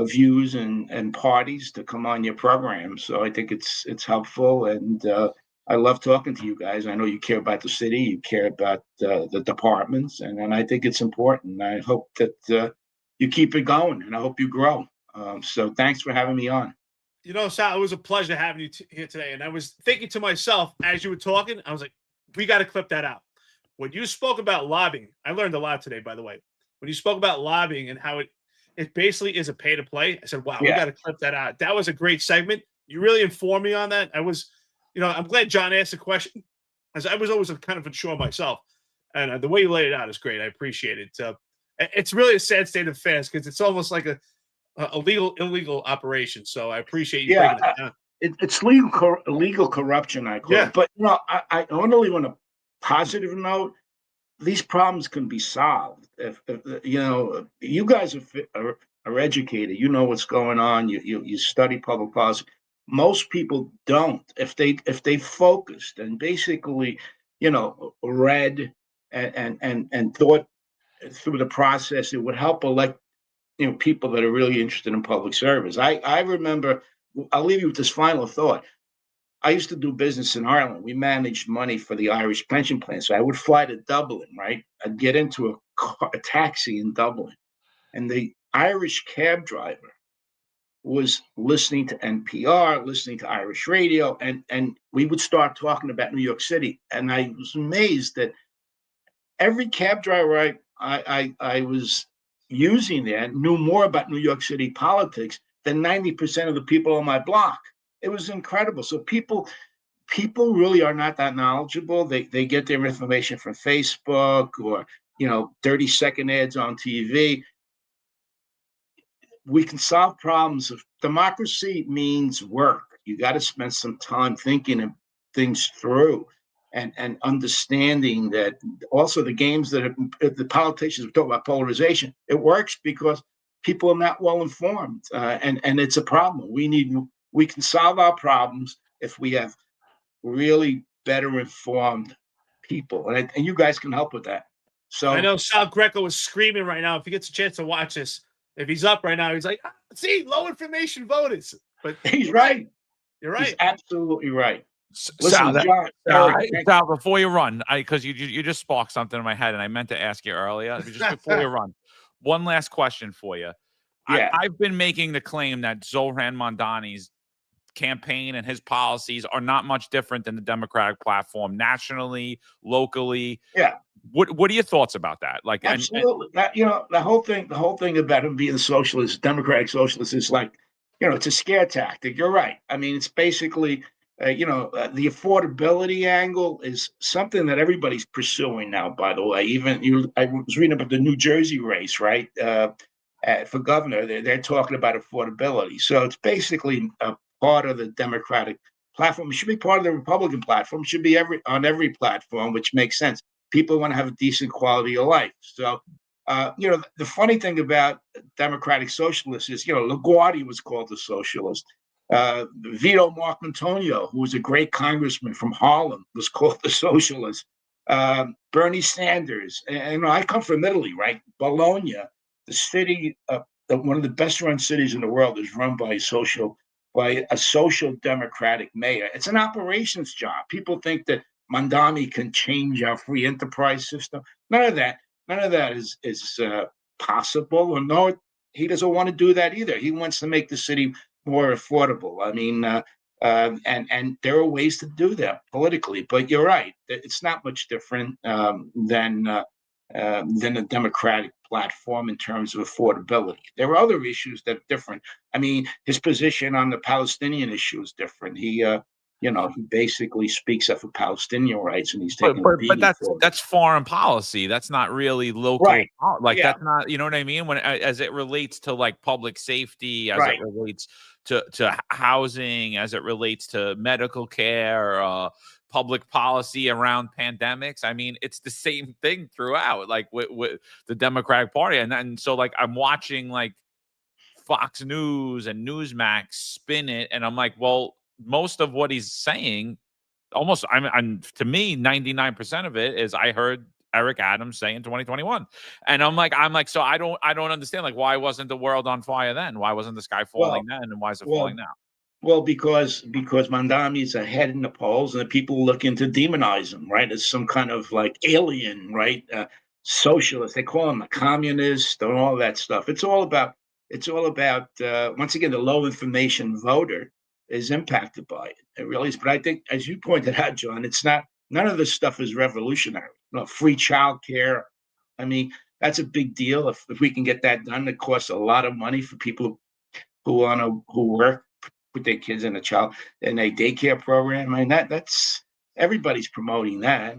views and parties to come on your program. So I think it's helpful, and I love talking to you guys. I know you care about the city, you care about the departments, and I think it's important. I hope that you keep it going, and I hope you grow. So thanks for having me on. Sal, it was a pleasure having you here today. And I was thinking to myself as you were talking, I was like, we got to clip that out. When you spoke about lobbying, I learned a lot today, by the way. When you spoke about lobbying and how it basically is a pay to play, I said, wow, we got to clip that out. That was a great segment. You really informed me on that. I was, I'm glad John asked the question, as I was always kind of unsure myself. And the way you laid it out is great. I appreciate it. It's really a sad state of affairs because it's almost like a illegal operation. So I appreciate you breaking that down. It's legal corruption, I call it. But I want to leave on a positive note. These problems can be solved if you guys are educated. You know what's going on. You study public policy. Most people don't. If they focused and basically read and thought through the process, it would help elect people that are really interested in public service. I remember, I'll leave you with this final thought. I used to do business in Ireland. We managed money for the Irish pension plan. So I would fly to Dublin, right? I'd get into a taxi in Dublin, and the Irish cab driver was listening to NPR, listening to Irish radio, and we would start talking about New York City. And I was amazed that every cab driver I was using there knew more about New York City politics than 90% of the people on my block. It was incredible. So people really are not that knowledgeable. They get their information from Facebook or 30-second ads on TV. We can solve problems. Democracy means work. You got to spend some time thinking things through. And understanding that also the games that the politicians talk about polarization, it works because people are not well informed, and it's a problem. We can solve our problems if we have really better informed people, and you guys can help with that. So I know Sal Greco is screaming right now. If he gets a chance to watch this, if he's up right now, he's like, "See, low information voters." But he's right. You're right. He's absolutely right. Listen, John, Sal, before you run, because you just sparked something in my head, and I meant to ask you earlier. Just before you run, one last question for you. Yeah. I've been making the claim that Zohran Mamdani's campaign and his policies are not much different than the Democratic platform nationally, locally. Yeah. What are your thoughts about that? Like, absolutely. The whole thing about him being a socialist, democratic socialist, is like, it's a scare tactic. You're right. I mean, it's basically The affordability angle is something that everybody's pursuing now, by the way. I was reading about the New Jersey race, right? For governor, they're talking about affordability. So it's basically a part of the Democratic platform. It should be part of the Republican platform. It should be on every platform, which makes sense. People want to have a decent quality of life. So, the funny thing about Democratic socialists is, LaGuardia was called a socialist. Vito Marcantonio, who was a great congressman from Harlem, was called the socialist. Bernie Sanders, and I come from Italy, right? Bologna, the city, one of the best run cities in the world, is run by a social democratic mayor. It's an operations job. People think that Mamdani can change our free enterprise system. None of that is possible. Or no, he doesn't want to do that either. He wants to make the city more affordable. I mean, and there are ways to do that politically. But you're right; it's not much different than a Democratic platform in terms of affordability. There are other issues that are different. I mean, his position on the Palestinian issue is different. He basically speaks up for Palestinian rights, and he's taking a beating for it. That's foreign policy. That's not really local. Right. That's not, you know what I mean? When as it relates to like public safety, as it relates to housing, as it relates to medical care, public policy around pandemics. I mean, it's the same thing throughout, like with the Democratic Party. And so like I'm watching like Fox News and Newsmax spin it, and I'm like, well, most of what he's saying, almost to me, 99% of it is I heard Eric Adams say in 2021. And I'm like, so I don't understand, like, why wasn't the world on fire then? Why wasn't the sky falling then? And why is it falling now? Well, because Mamdani is ahead in the polls, and the people looking to demonize him, right? As some kind of like alien, right? Socialist. They call him a communist and all that stuff. It's all about once again, the low information voter is impacted by it. It really is. But I think, as you pointed out, John, it's not. None of this stuff is revolutionary. Free childcare. I mean, that's a big deal. If we can get that done, it costs a lot of money for people who work, put their kids in a daycare program. I mean, that's everybody's promoting that.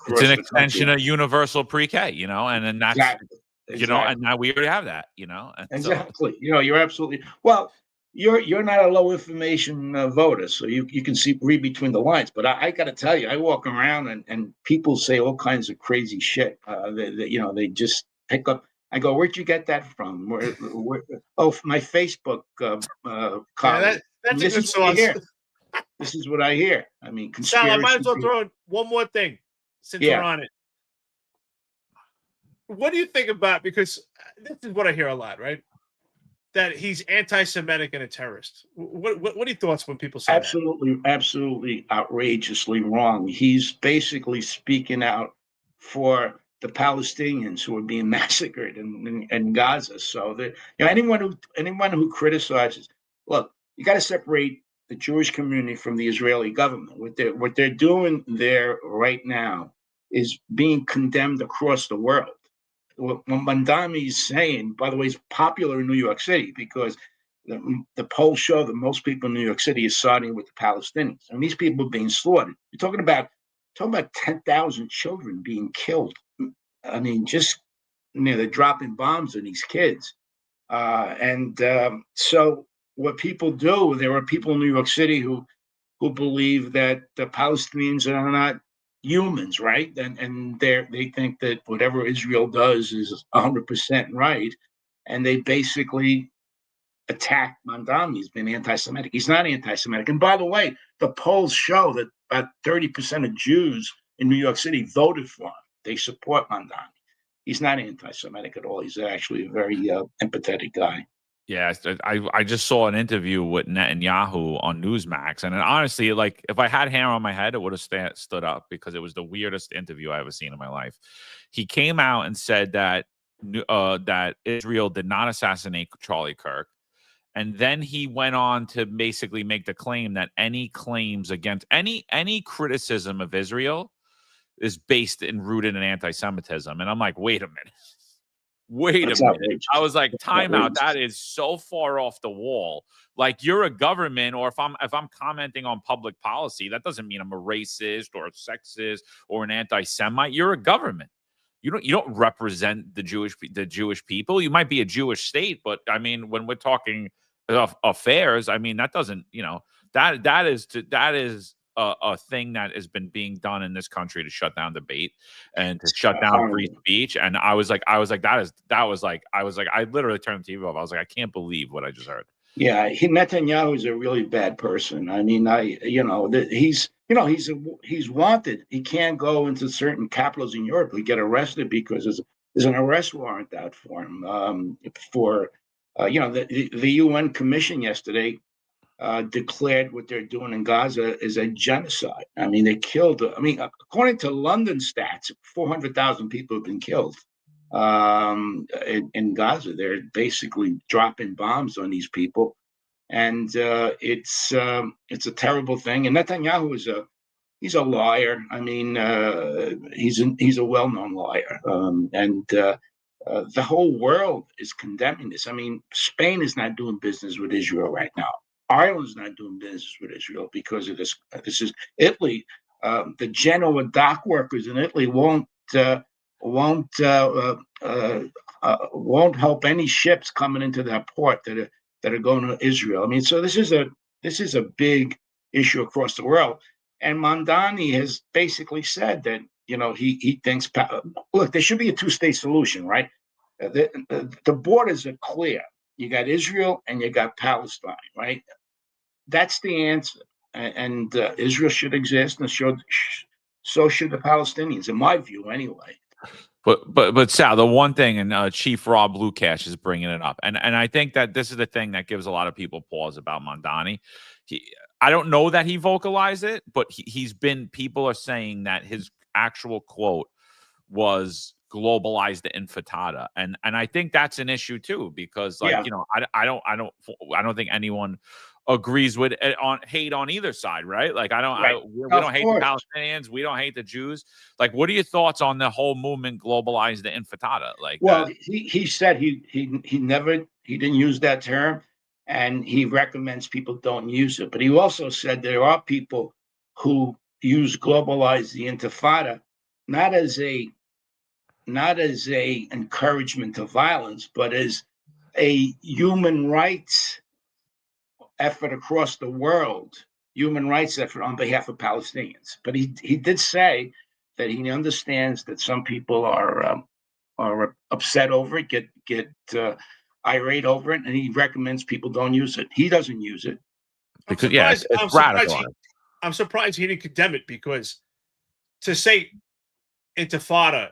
It's an extension of universal pre-K, and then that's exactly. And now we already have that, and exactly. So, you're absolutely well. You're not a low information voter, so you can read between the lines. But I got to tell you, I walk around and people say all kinds of crazy shit. They just pick up. I go, where'd you get that from? Where my Facebook colleague. That's a good source. This is what I hear. I mean, Sal, I might as well throw in one more thing since we're on it. What do you think about? Because this is what I hear a lot, right? That he's anti-Semitic and a terrorist. What are your thoughts when people say that? Absolutely outrageously wrong. He's basically speaking out for the Palestinians who are being massacred in Gaza. So anyone who criticizes, look, you got to separate the Jewish community from the Israeli government. What they're doing there right now is being condemned across the world. What Mamdani is saying, by the way, is popular in New York City because the polls show that most people in New York City are siding with the Palestinians, and these people are being slaughtered. You're talking about 10,000 children being killed. I mean, just they're dropping bombs on these kids, so what people do, there are people in New York City who believe that the Palestinians are not humans, right? And they think that whatever Israel does is 100% right, and they basically attack Mamdani. He's been anti-Semitic. He's not anti-Semitic. And by the way, the polls show that about 30% of Jews in New York City voted for him. They support Mamdani. He's not anti-Semitic at all. He's actually a very empathetic guy. Yeah, I just saw an interview with Netanyahu on Newsmax, and honestly, like if I had hair on my head, it would have stood up because it was the weirdest interview I ever seen in my life. He came out and said that Israel did not assassinate Charlie Kirk, and then he went on to basically make the claim that any claims against any criticism of Israel is based and rooted in anti-Semitism. And I'm like, wait a minute. wait That's a minute. outrageous. I was like, That's time out. outrageous. That is so far off the wall. Like, you're a government, or if I'm commenting on public policy, that doesn't mean I'm a racist or a sexist or an anti-Semite. You're a government. You don't represent the Jewish people. You might be a Jewish state, but I mean, when we're talking affairs, I mean, that doesn't, that is a thing that has been being done in this country to shut down debate and to shut down free speech. And I was like, I literally turned the TV off. I was like, I can't believe what I just heard. Yeah, Netanyahu is a really bad person. I mean, he's wanted. He can't go into certain capitals in Europe. He get arrested because there's an arrest warrant out for him. The UN Commission yesterday declared what they're doing in Gaza is a genocide. I mean, they killed. I mean, according to London stats, 400,000 people have been killed in Gaza. They're basically dropping bombs on these people, and it's a terrible thing. And Netanyahu he's a liar. I mean, he's a well-known liar, and the whole world is condemning this. I mean, Spain is not doing business with Israel right now. Ireland's not doing business with Israel because of this. This is Italy. The Genoa dock workers in Italy won't help any ships coming into that port that are going to Israel. I mean, so this is a big issue across the world. And Mamdani has basically said that he thinks, look, there should be a two-state solution, right? The borders are clear. You got Israel and you got Palestine, right? That's the answer. And Israel should exist, and so should the Palestinians, in my view, anyway. But Sal, the one thing, and Chief Rob Lukash is bringing it up, and I think that this is the thing that gives a lot of people pause about Mamdani. I don't know that he vocalized it, but people are saying that his actual quote was globalize the intifada, and I think that's an issue too, because I don't think anyone agrees with it on hate on either side, right? Like we don't hate the Palestinians, we don't hate the Jews. Like, what are your thoughts on the whole movement globalize the intifada? Like, well, he said he didn't use that term, and he recommends people don't use it. But he also said there are people who use globalize the intifada not as a encouragement to violence, but as a human rights effort across the world, human rights effort on behalf of Palestinians. But he did say that he understands that some people are upset over it, get irate over it, and he recommends people don't use it. He doesn't use it because it's radical. I'm surprised he didn't condemn it, because to say intifada,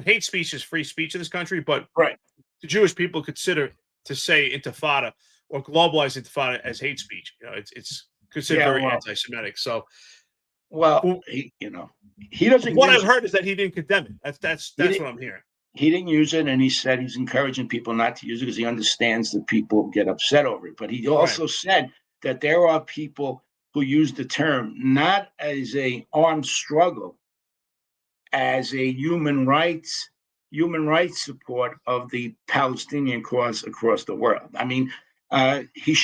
hate speech is free speech in this country, but right, the Jewish people consider to say intifada or globalize intifada as hate speech. It's considered very anti-Semitic. So, he doesn't. What I've heard is that he didn't condemn it. That's what I'm hearing. He didn't use it, and he said he's encouraging people not to use it because he understands that people get upset over it. But he also said that there are people who use the term not as a armed struggle, as a human rights support of the Palestinian cause across the world. I mean, he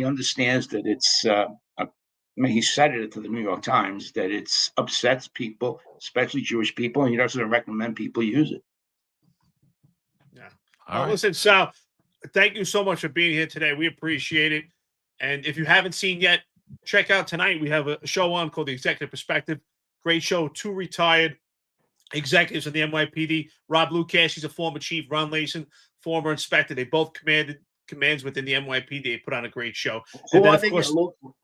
understands that it's, he said it to the New York Times, that it upsets people, especially Jewish people, and he doesn't recommend people use it. Yeah. All right. Listen, Sal, thank you so much for being here today. We appreciate it. And if you haven't seen yet, check out tonight. We have a show on called The Executive Perspective. Great show. 2 retired executives of the NYPD. Rob Lukash, he's a former chief. Ron Layson, former inspector. They both commands within the NYPD. They put on a great show. And then, of course,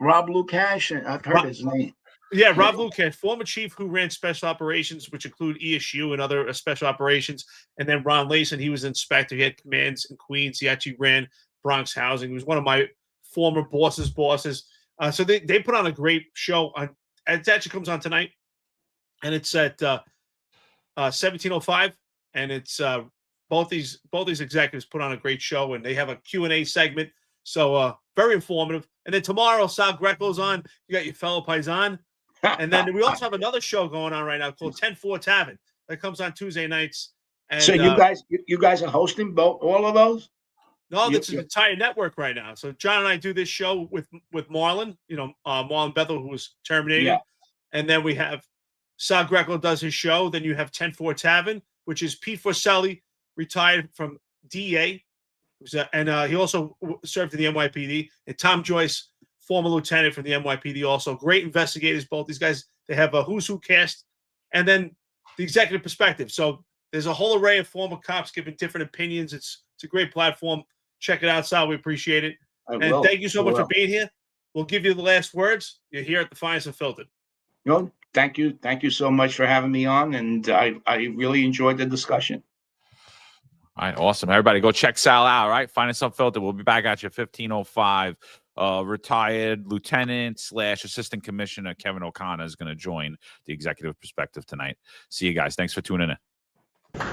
Rob Lukash. I've heard his name. Yeah, Rob Lukash, former chief who ran special operations, which include ESU and other special operations. And then Ron Layson, he was inspector. He had commands in Queens. He actually ran Bronx housing. He was one of my former bosses. So they put on a great show. It actually comes on tonight, and it's at 17:05, and it's both these executives put on a great show, and they have a Q&A segment. So very informative. And then tomorrow, Sal Greco's on. You got your fellow paisan. And then we also have another show going on right now called 10-4 Tavern that comes on Tuesday nights. And, So you guys are hosting all of those? No, that's an entire network right now. So John and I do this show with Marlon, Marlon Bethel, who was terminated. Yeah. And then we have Sal Greco does his show. Then you have 10-4 Tavern, which is Pete Forselli, retired from DEA. And he also served in the NYPD. And Tom Joyce, former lieutenant from the NYPD, also. Great investigators, both these guys. They have a who's who cast. And then the executive perspective. So there's a whole array of former cops giving different opinions. It's a great platform. Check it out, Sal. We appreciate it. And thank you so much for being here. We'll give you the last words. You're here at the Finest Unfiltered. No, thank you. Thank you so much for having me on. And I really enjoyed the discussion. All right, awesome. Everybody go check Sal out, all right? Finest Unfiltered. We'll be back at you 15:05. Retired Lieutenant / Assistant Commissioner Kevin O'Connor is going to join the executive perspective tonight. See you guys. Thanks for tuning in.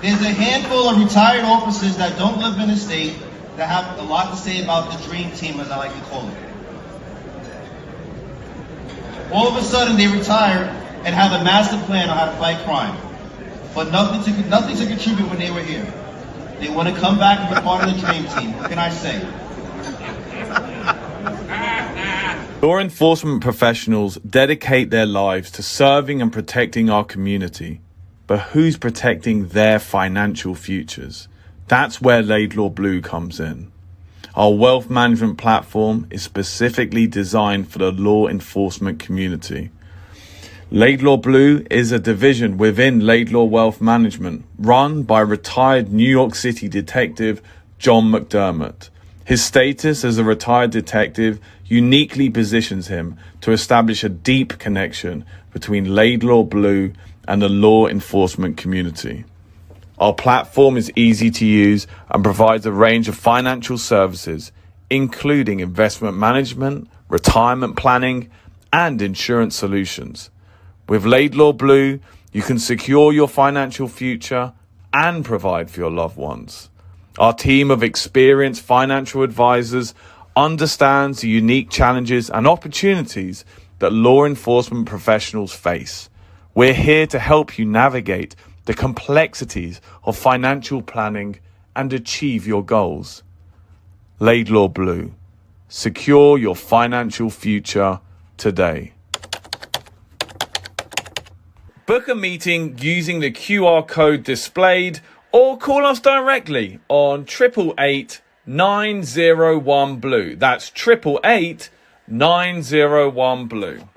There's a handful of retired officers that don't live in the state that have a lot to say about the dream team, as I like to call it. All of a sudden, they retire and have a master plan on how to fight crime, but nothing to contribute when they were here. They want to come back and be part of the dream team. What can I say? Law enforcement professionals dedicate their lives to serving and protecting our community. But who's protecting their financial futures? That's where Laidlaw Blue comes in. Our wealth management platform is specifically designed for the law enforcement community. Laidlaw Blue is a division within Laidlaw Wealth Management, run by retired New York City detective John McDermott. His status as a retired detective uniquely positions him to establish a deep connection between Laidlaw Blue and the law enforcement community. Our platform is easy to use and provides a range of financial services, including investment management, retirement planning, and insurance solutions. With Laidlaw Blue, you can secure your financial future and provide for your loved ones. Our team of experienced financial advisors understands the unique challenges and opportunities that law enforcement professionals face. We're here to help you navigate the complexities of financial planning and achieve your goals. Laidlaw Blue. Secure your financial future today. Book a meeting using the QR code displayed or call us directly on 888-901 Blue. That's 888-901 Blue.